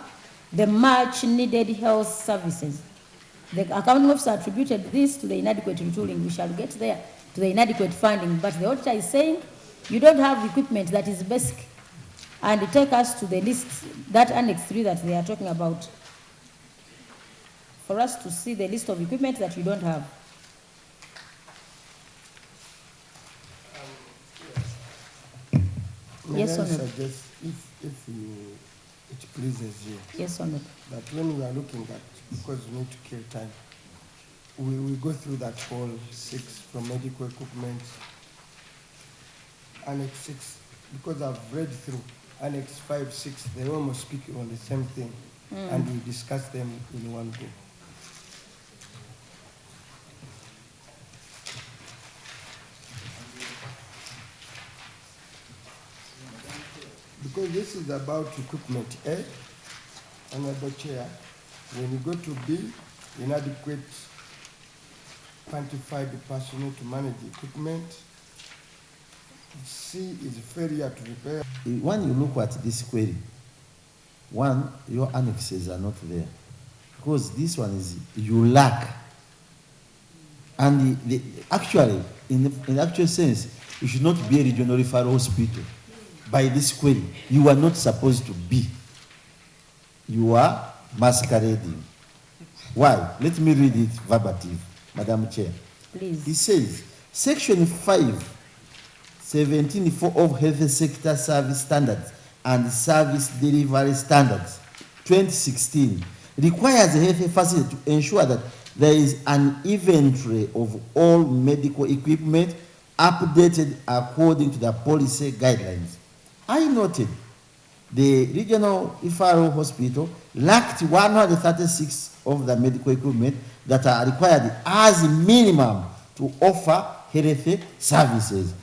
the much needed health services. The accounting officer attributed this to the inadequate retooling. We shall get there, to the inadequate funding. But the auditor is saying you don't have equipment that is basic. And take us to the list, that Annex 3 that they are talking about, for us to see the list of equipment that you don't have. Yes, Honorable. Suggest if it pleases you. Yes, Honorable. That when we are looking at, because we need to kill time, we go through that whole 6 from medical equipment, Annex 6, because I've read through Annex 5, 6, they almost speak on the same thing, and we discuss them in one go. Because this is about equipment A, Honorable Chair. When you go to B, inadequate quantified personnel to manage equipment. C is failure to repair. When you look at this query, one, your annexes are not there. Because this one is, you lack. And actually, in the actual sense, you should not be a regional referral hospital. By this query, you are not supposed to be. You are masquerading. Why? Let me read it verbatim, Madam Chair. Please. It says, Section 5:17(4) of Health Sector Service Standards and Service Delivery Standards, 2016, requires a health facility to ensure that there is an inventory of all medical equipment updated according to the policy guidelines. I noted the regional referral hospital lacked 136 of the medical equipment that are required as minimum to offer health services.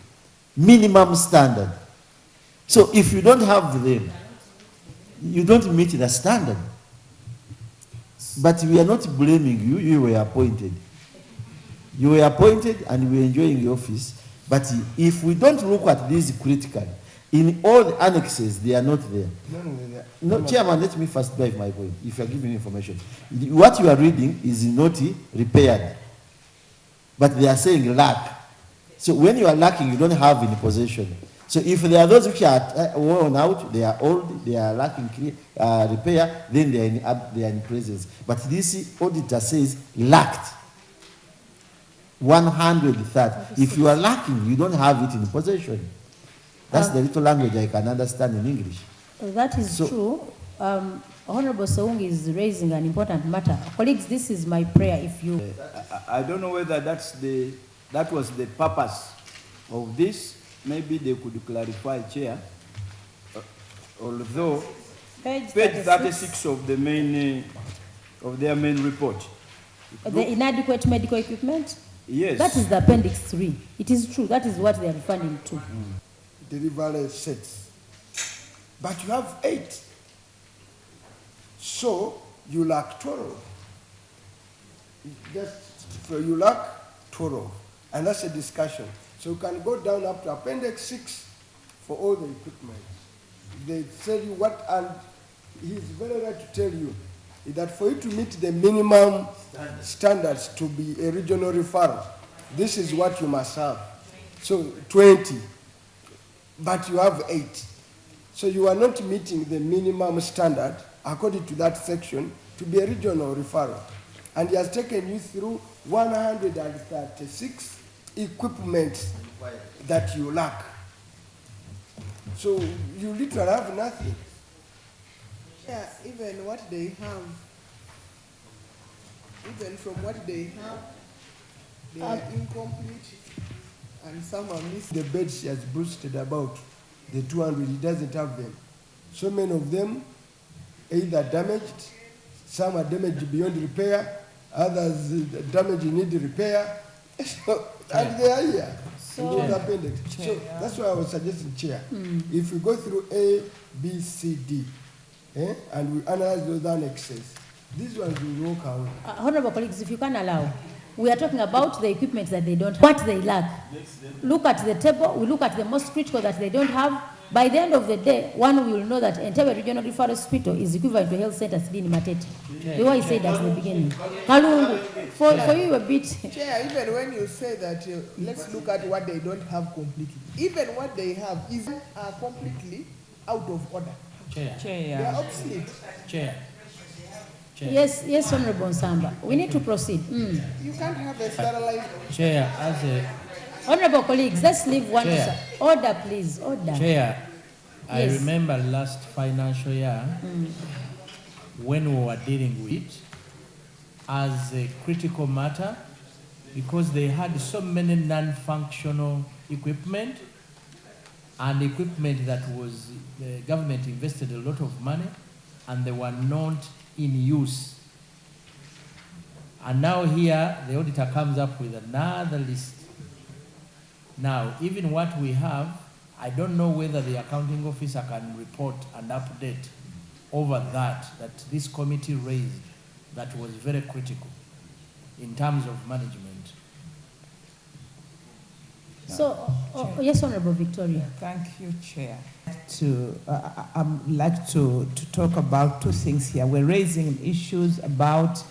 Minimum standard. So if you don't have them, you don't meet the standard. But we are not blaming you, you were appointed. You were appointed and we are enjoying your office. But if we don't look at these critically, in all the annexes, they are not there. No, Chairman, let me first drive my point, if you are giving information. What you are reading is not repaired. But they are saying lack. So when you are lacking, you don't have in possession. So if there are those which are worn out, they are old, they are lacking repair, then they are in presence. But this auditor says lacked 130. If you are lacking, you don't have it in possession. That's the little language I can understand in English. That is true. Honorable Saung is raising an important matter. Colleagues, this is my prayer. If you, I don't know whether that was the purpose of this. Maybe they could clarify, Chair. Although page 36 of the main of their main report. The inadequate medical equipment. Yes. That is the appendix 3. It is true. That is what they are referring to. Delivery sets. But you have 8. So you lack 12. You lack 12. And that's a discussion. So you can go down up to appendix 6 for all the equipment. They tell you what, and he's very right to tell you that for you to meet the minimum standards to be a regional referral, this is what you must have. So 20, but you have 8. So you are not meeting the minimum standard according to that section to be a regional referral. And he has taken you through 136 equipment that you lack. So you literally have nothing. Yeah, even what they have, even from what they have, they are incomplete, and some are missing. The beds he has boosted about, the 200, he doesn't have them. So many of them either damaged, some are damaged beyond repair, others damaged need repair, and they are here. So that's why I was suggesting, Chair, if we go through A, B, C, D, and we analyze those annexes, these ones will work out. Honorable colleagues, if you can allow, we are talking about the equipment that they don't have, what they lack. Look at the table, we look at the most critical that they don't have. By the end of the day, one will know that entire regional referral hospital is equivalent to health center in Matete. The way I said at the beginning. Kalungu, for you a bit. Chair, even when you say that, let's look at what they don't have completely. Even what they have is completely out of order. Chair. They are obsolete. Chair. Yes, Honorable Nsamba. We need to proceed. You can't have a sterilized. Chair, as a Honorable colleagues, let's leave one. Chair. Order, please. Order. Chair, I Yes. remember last financial year when we were dealing with it as a critical matter because they had so many non-functional equipment and equipment that was, the government invested a lot of money and they were not in use. And now here, the auditor comes up with another list. Now, even what we have, I don't know whether the accounting officer can report and update over that this committee raised that was very critical in terms of management. So, yes, Honorable Victoria. Thank you, Chair. I'd like to talk about 2 things here. We're raising issues about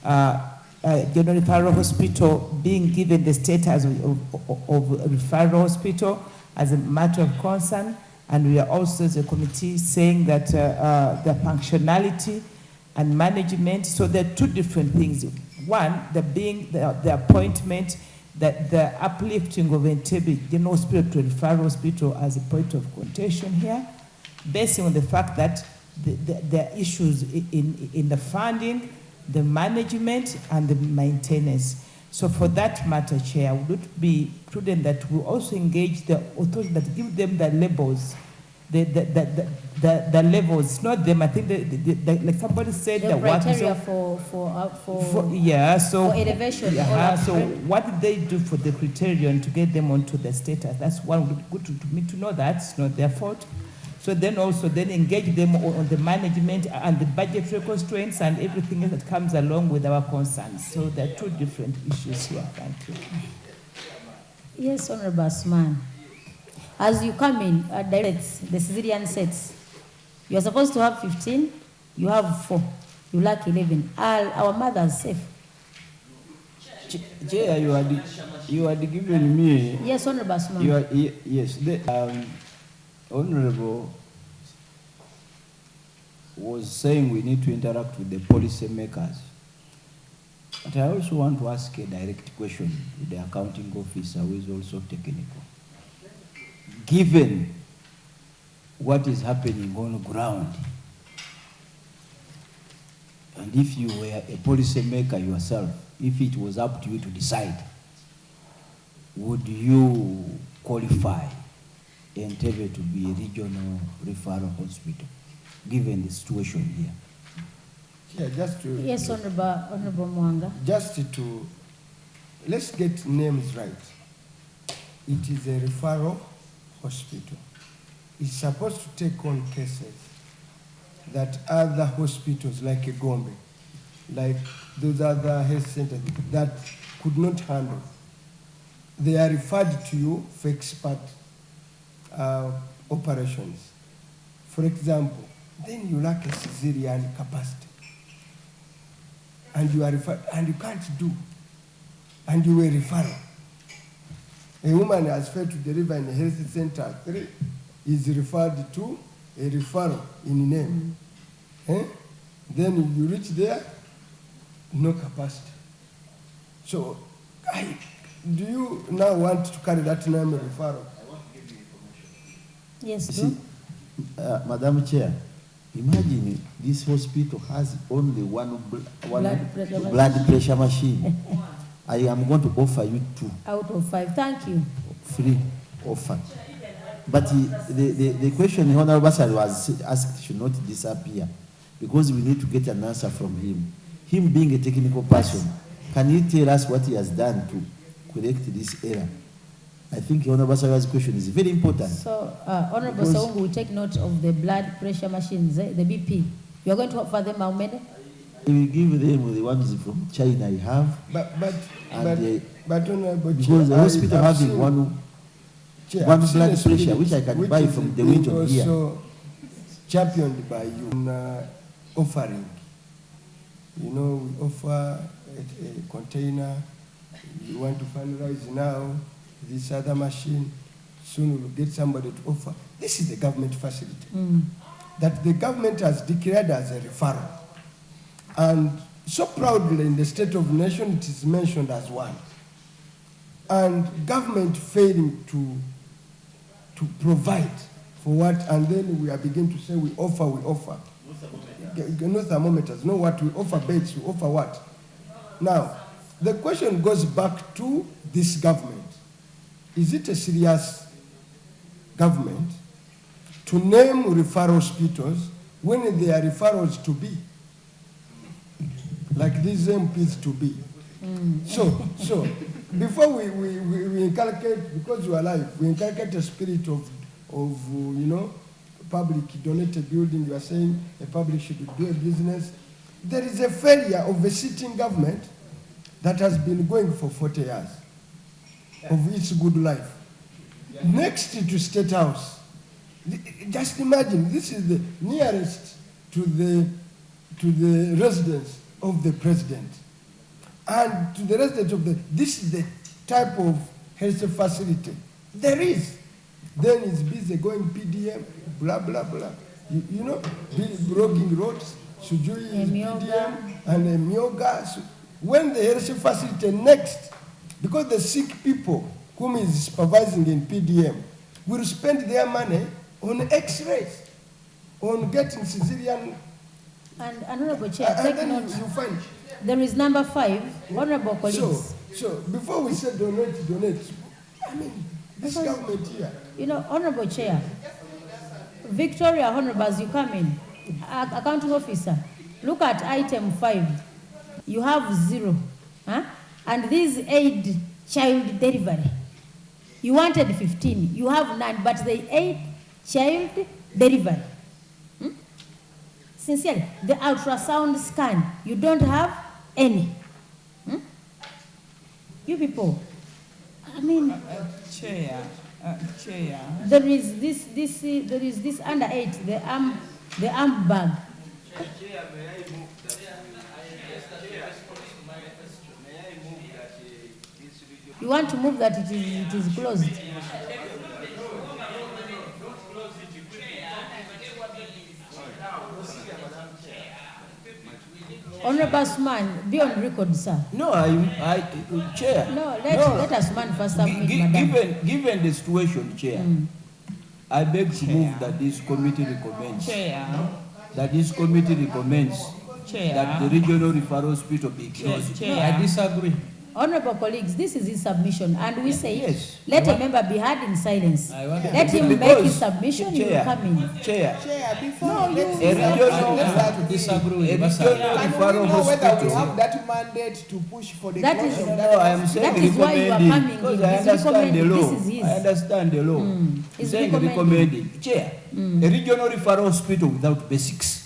General Referral Hospital being given the status of referral hospital as a matter of concern, and we are also as a committee saying that the functionality and management, so there are 2 different things. One, the appointment, that the uplifting of Entebbe General Hospital to Referral Hospital as a point of contention here, based on the fact that there are issues in the funding, the management, and the maintenance. So for that matter, Chair, would it be prudent that we also engage the authority that give them the labels, the levels, not them. I think like somebody said, The criteria for elevation. So what did they do for the criterion to get them onto the status? That's one good to me to know that it's not their fault. So then also engage them on the management and the budgetary constraints and everything else that comes along with our concerns. So there are 2 different issues here. Thank you. Yes, Honorable Asman. As you come in, the Caesarean sets, you are supposed to have 15, you have 4, you lack 11. Are our mothers safe? Chair, you had given me. Yes, Honorable Asman. Yes, the Honorable was saying we need to interact with the policy makers. But I also want to ask a direct question to the accounting officer who is also technical. Given what is happening on the ground, and if you were a policy maker yourself, if it was up to you to decide, would you qualify Entebbe to be a regional referral hospital, given the situation here? Yeah, just to... Yes, Honorable Mwanga. Just to... Let's get names right. It is a referral hospital. It's supposed to take on cases that other hospitals like Gombe, like those other health centers that could not handle. They are referred to you for expert operations. For example, then you lack a cesarean capacity. And you are referred, and you can't do, and you were referred. A woman has failed to deliver in a health center 3 is referred to a referral in name. Then you reach there, no capacity. So, do you now want to carry that name referral? Yes, see, Madam Chair, imagine this hospital has only one blood pressure machine. I am going to offer you 2. Out of 5, thank you. Free offer. But the question the Honorable Basari was asked should not disappear, because we need to get an answer from him. Him being a technical person, can he tell us what he has done to correct this error? I think Honorable Basari's question is very important. So, Honorable Saungu will take note of the blood pressure machines, the BP. You are going to offer them how many? We will give them the ones from China I have. But Honorable Chair, because the hospital having one blood pressure, which I can buy from the window here. Also championed by you in offering. You know, we offer a container. You want to finalize now this other machine. Soon we'll get somebody to offer. This is the government facility that the government has declared as a referral. And so proudly in the State of the Nation, it is mentioned as one. And government failing to provide for what, and then we are beginning to say we offer. No thermometers, no what we offer, beds, we offer what. Now, the question goes back to this government. Is it a serious government to name referral hospitals when they are referrals to be? Like these MPs to be. So before we inculcate, because you are alive, we inculcate a spirit of you know, public donated building. You are saying a public should do a business. There is a failure of a sitting government that has been going for 40 years of its good life. Next to State House, just imagine, this is the nearest to the residence of the president. And to the residents of this is the type of health facility there is. Then it's busy going PDM, blah, blah, blah. You know, blocking roads, Sujui is PDM, and Namugga. When the health facility next, because the sick people whom is supervising in PDM will spend their money on X-rays, on getting cesarean. And Honorable Chair, take note. You find there is number 5, Honorable colleagues. So before we say donate, I mean, this government here. You know, Honorable Chair, Victoria, Honorable, as you come in, accounting officer, look at item 5. You have 0, and this aid child delivery. You wanted 15, you have none, but the aid child delivery. Sincerely, the ultrasound scan, you don't have any. You people, I mean, Chair. there is this under 8, the arm bag. Chair, may I move that? May I move that You want to move that it is closed? Honorable Asman, be on record, sir. No, Chair. No, let Asman first submit, madam. Given the situation, Chair, I beg to move that this committee recommends. That this committee recommends that the regional referral hospital be closed. No, I disagree. Honorable colleagues, this is his submission, and we say, Yes. let a member be heard in silence. Let him Because- make his submission, you will Chair, come in. Chair, Chair, before No, you you- To disagree with a Basari. regional can we referral know whether we hospital. have that mandate to push for the That closure is- of No, that I am saying That is why you are recommending, coming because in. I He's understand the recommending. law. This is his. I understand the law. He's Saying recommending. Chair, a regional referral hospital without basics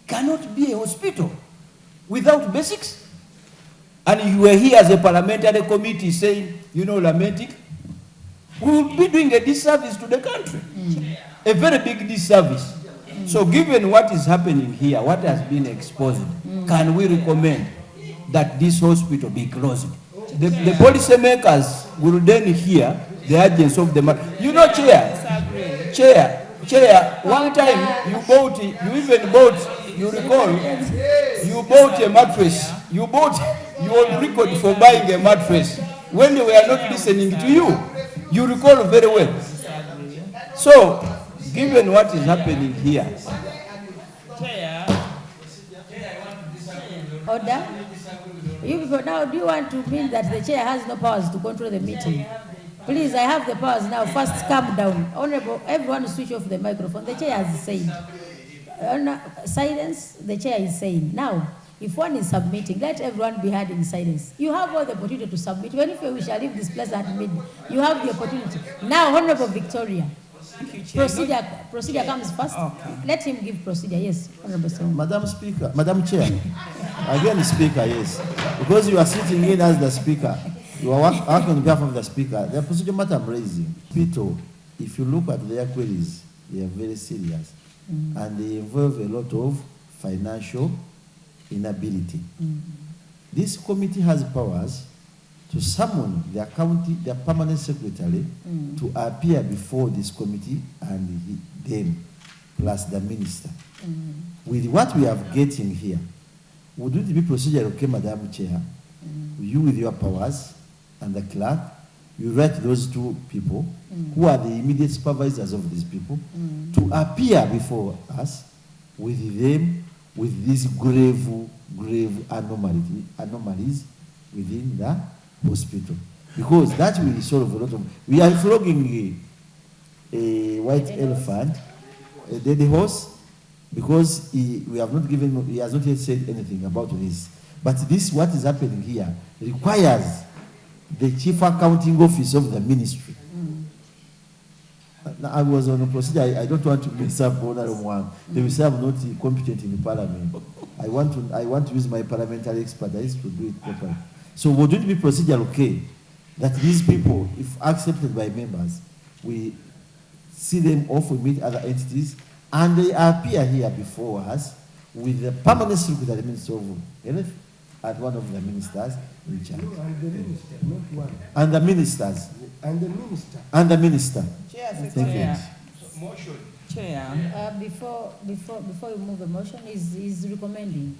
cannot be a hospital without basics. And you were here as a parliamentary committee saying, lamenting, we will be doing a disservice to the country. A very big disservice. So given what is happening here, what has been exposed, can we recommend that this hospital be closed? The policymakers will then hear the urgency of the matter. Chair, one time you recall, you bought a mattress. You were on record for buying a mattress when they were not listening to you. You recall very well. So, given what is happening here, Order. You people now, do you want to mean that the chair has no powers to control the meeting? Please, I have the powers now. First, calm down. Honorable, everyone switch off the microphone. The chair has said. Silence, the chair is saying. Now, if one is submitting, let everyone be heard in silence. You have all the opportunity to submit. Even if you shall leave this place at mid, you have the opportunity. Now, Honorable Victoria, procedure comes first. Okay. Let him give procedure. Yes, Honorable Song. Madam Chair, again Speaker, yes. Because you are sitting in as the Speaker, you are working on behalf of the Speaker. The procedure matter I'm raising, Pito, if you look at their queries, they are very serious. And they involve a lot of financial inability. This committee has powers to summon their permanent secretary to appear before this committee and them, plus the minister. With what we have getting here, would it be procedural, okay, Madam Chair? You with your powers and the clerk, you write those two people who are the immediate supervisors of these people to appear before us with them with these grave anomalies within the hospital, because that will solve a lot of. We are flogging a white elephant, a dead horse, because he has not yet said anything about this. But this, what is happening here, requires the chief accounting office of the ministry. Now, I was on a procedure. I don't want to mess up Honorable One. They will say I'm not competent in the parliament. I want to use my parliamentary expertise to do it properly. So would it be procedural, okay, that these people, if accepted by members, we see them off, we meet other entities, and they appear here before us with the permanent secretary minister of health at one of the ministers in charge. No, and the minister, not one. And the ministers. And the minister. And the minister. Chair, Thank you. Motion. Chair, Before you move a motion, is recommending.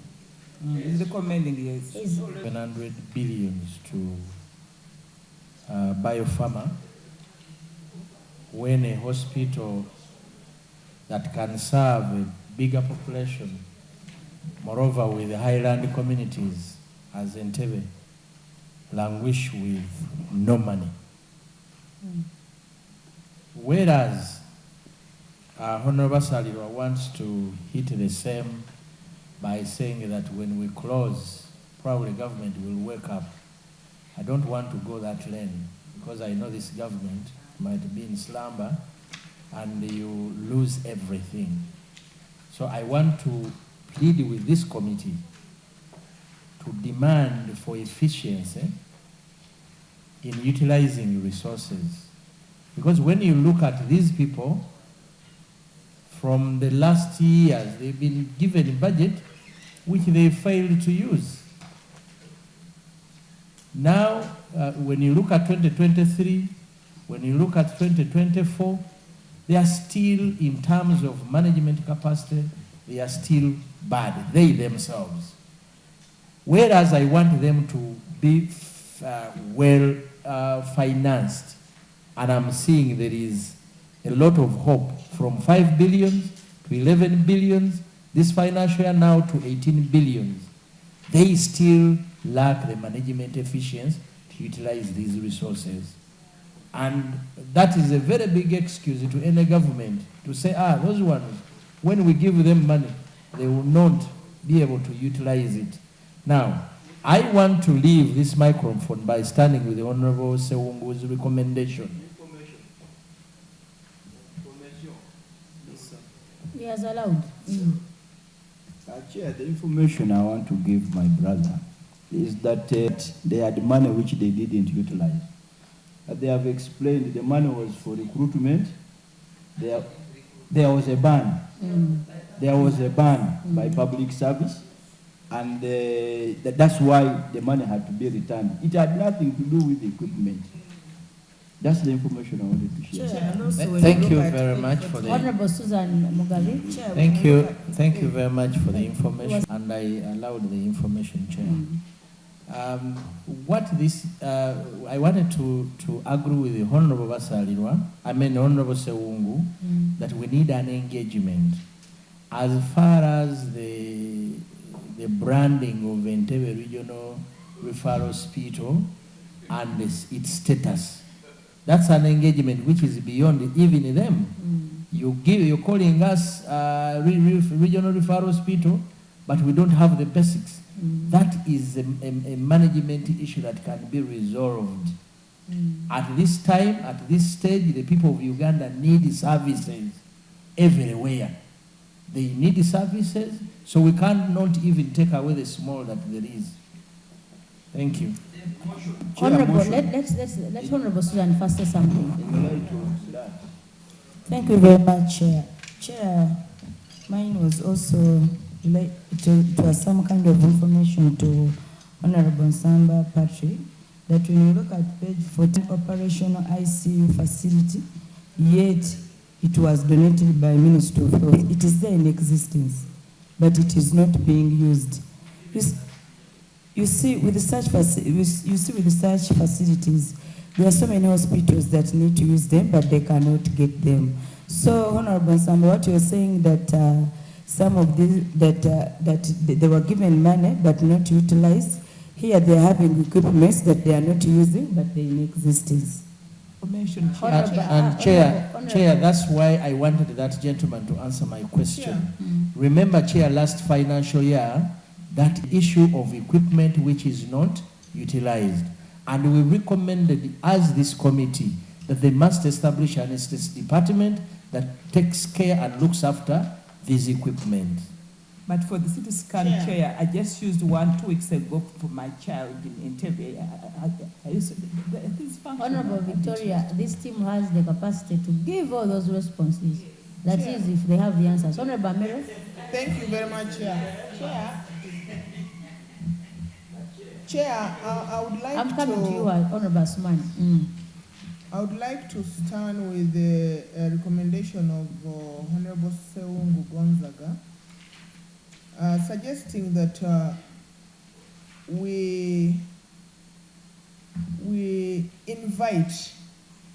is recommending, yes. Is 700 billions to biopharma when a hospital that can serve a bigger population, moreover with the highland communities as Entebbe, languish with no money. Whereas Honorable Saliva wants to hit the same by saying that when we close, probably government will wake up. I don't want to go that lane because I know this government might be in slumber and you lose everything. So I want to plead with this committee to demand for efficiency in utilizing resources. Because when you look at these people, from the last years, they've been given a budget which they failed to use. Now, when you look at 2023, when you look at 2024, they are still, in terms of management capacity, they are still bad, they themselves. Whereas I want them to be well financed, and I'm seeing there is a lot of hope from 5 billion to 11 billion, this financial year now to 18 billion. They still lack the management efficiency to utilize these resources. And that is a very big excuse to any government to say, those ones, when we give them money, they will not be able to utilize it. Now, I want to leave this microphone by standing with the Honorable Sewungu's recommendation. He has allowed. Chair, the information I want to give my brother is that they had money which they didn't utilize. They have explained the money was for recruitment. There was a ban. There was a ban by public service, and that's why the money had to be returned. It had nothing to do with the equipment. That's the information I wanted to share. Thank you very much for the... Honorable Susan Mugabe. Thank you very much for the information, and I allowed the information, Chair. What this, I wanted to agree with the Honorable Basalirwa, Honorable Sewungu, that we need an engagement. As far as the branding of Entebbe Regional Referral Hospital and its status, that's an engagement which is beyond even them. You're calling us Regional Referral Hospital, but we don't have the basics. That is a management issue that can be resolved. At this time, at this stage, the people of Uganda need services everywhere. They need services, so we cannot even take away the small that there is. Thank you. Honorable, let Honorable Susan first say something. Thank you very much, Chair. Chair, mine was also it was some kind of information to Honorable Samba Patrick, that when you look at page 14, operational ICU facility, yet it was donated by Ministry of Health. It is there in existence, but it is not being used. You see, with such facilities, there are so many hospitals that need to use them, but they cannot get them. So, Honorable Samba, what you're saying that some of these that they were given money but not utilized. Here they are having equipment that they are not using, but they're in existence. And Chair, that's why I wanted that gentleman to answer my question. Remember, Chair, last financial year, that issue of equipment which is not utilized. And we recommended as this committee that they must establish an estates department that takes care and looks after this equipment. But for the CT scan, Chair, I just used 2 weeks ago for my child in Entebbe. Honorable Victoria, this team has the capacity to give all those responses. That is, if they have the answers. Honorable Amere. Thank you very much, Chair. Chair, I would like to... I'm coming to you, Honorable Asman. I would like to stand with the recommendation of Honorable Sewungu Gonzaga, suggesting that we invite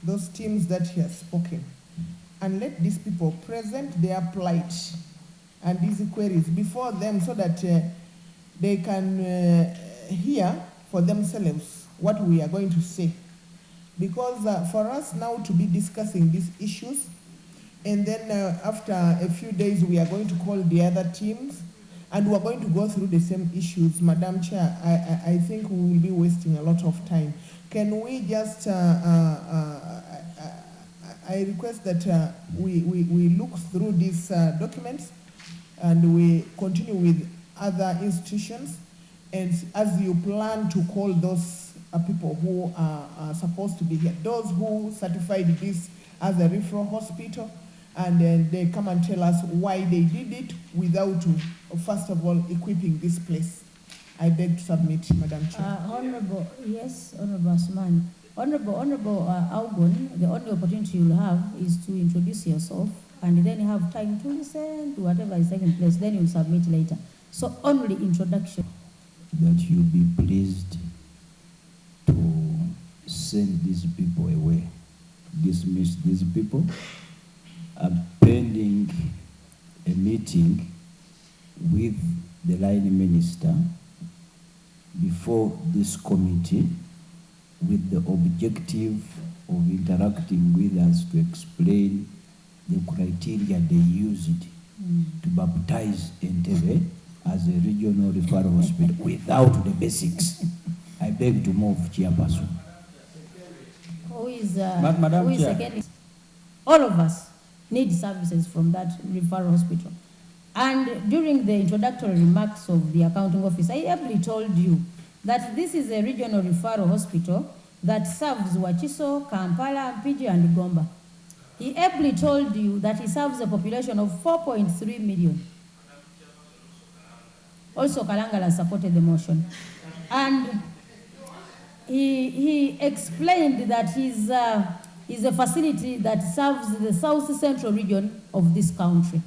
those teams that he has spoken and let these people present their plight and these queries before them so that they can hear for themselves what we are going to say. Because for us now to be discussing these issues, and then after a few days we are going to call the other teams, and we are going to go through the same issues, Madam Chair, I think we will be wasting a lot of time. Can we just, I request that we look through these documents and we continue with other institutions, and as you plan to call those people who are supposed to be here, those who certified this as a referral hospital, and then they come and tell us why they did it without, first of all, equipping this place. I beg to submit, Madam Chair. Honorable, yes, Honorable Asman. Honorable Algon, the only opportunity you'll have is to introduce yourself and then you have time to listen to whatever is taking place. Then you'll submit later. So only introduction. That you be pleased to send these people away, dismiss these people, pending a meeting with the line minister before this committee with the objective of interacting with us to explain the criteria they used to baptize Entebbe as a regional referral hospital without the basics. I beg to move, Chairperson. Who is Madam Chair. second? All of us need services from that referral hospital. And during the introductory remarks of the accounting officer, I ably told you that this is a regional referral hospital that serves Wachiso, Kampala, Mpigi, and Gomba. He ably told you that he serves a population of 4.3 million. Also, Kalangala supported the motion. And he explained that he's a facility that serves the South Central region of this country.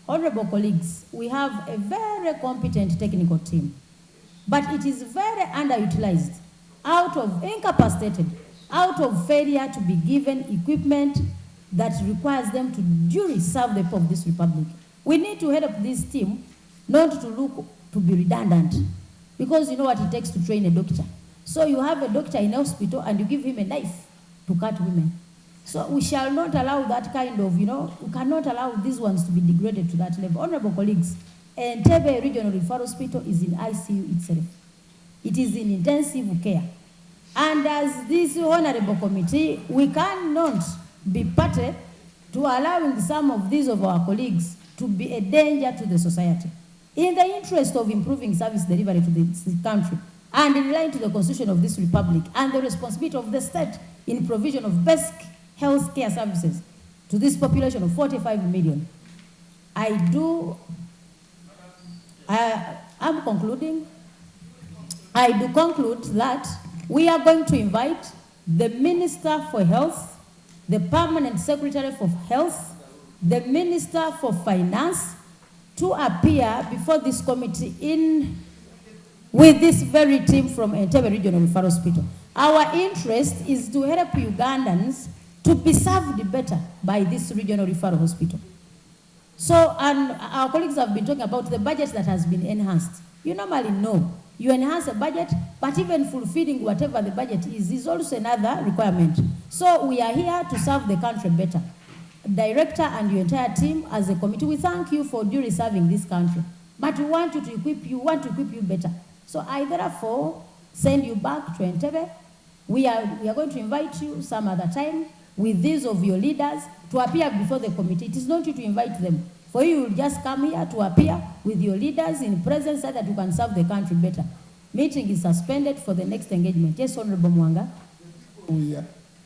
Honorable colleagues, we have a very competent technical team, but it is very underutilized, incapacitated, out of failure to be given equipment that requires them to duly serve the people of this republic. We need to head up this team, not to look to be redundant, because you know what it takes to train a doctor. So you have a doctor in a hospital and you give him a knife to cut women. So we shall not allow that kind of, we cannot allow these ones to be degraded to that level. Honorable colleagues, Entebbe Regional Referral Hospital is in ICU itself. It is in intensive care. And as this honorable committee, we cannot be party to allowing some of these of our colleagues to be a danger to the society. In the interest of improving service delivery to this country, and in line to the constitution of this republic, and the responsibility of the state in provision of basic health care services to this population of 45 million, I'm concluding. I do conclude that we are going to invite the Minister for Health, the Permanent Secretary for Health, the Minister for Finance to appear before this committee with this very team from Entebbe Regional Referral Hospital. Our interest is to help Ugandans to be served better by this regional referral hospital. So, and our colleagues have been talking about the budget that has been enhanced. You normally know, you enhance a budget, but even fulfilling whatever the budget is also another requirement. So we are here to serve the country better. Director and your entire team as a committee, we thank you for duly serving this country. But we want to equip you better. So I therefore send you back to Entebbe. We are going to invite you some other time with these of your leaders to appear before the committee. It is not you to invite them. For you will just come here to appear with your leaders in presence so that you can serve the country better. Meeting is suspended for the next engagement. Yes, Honorable Mwanga. Yeah.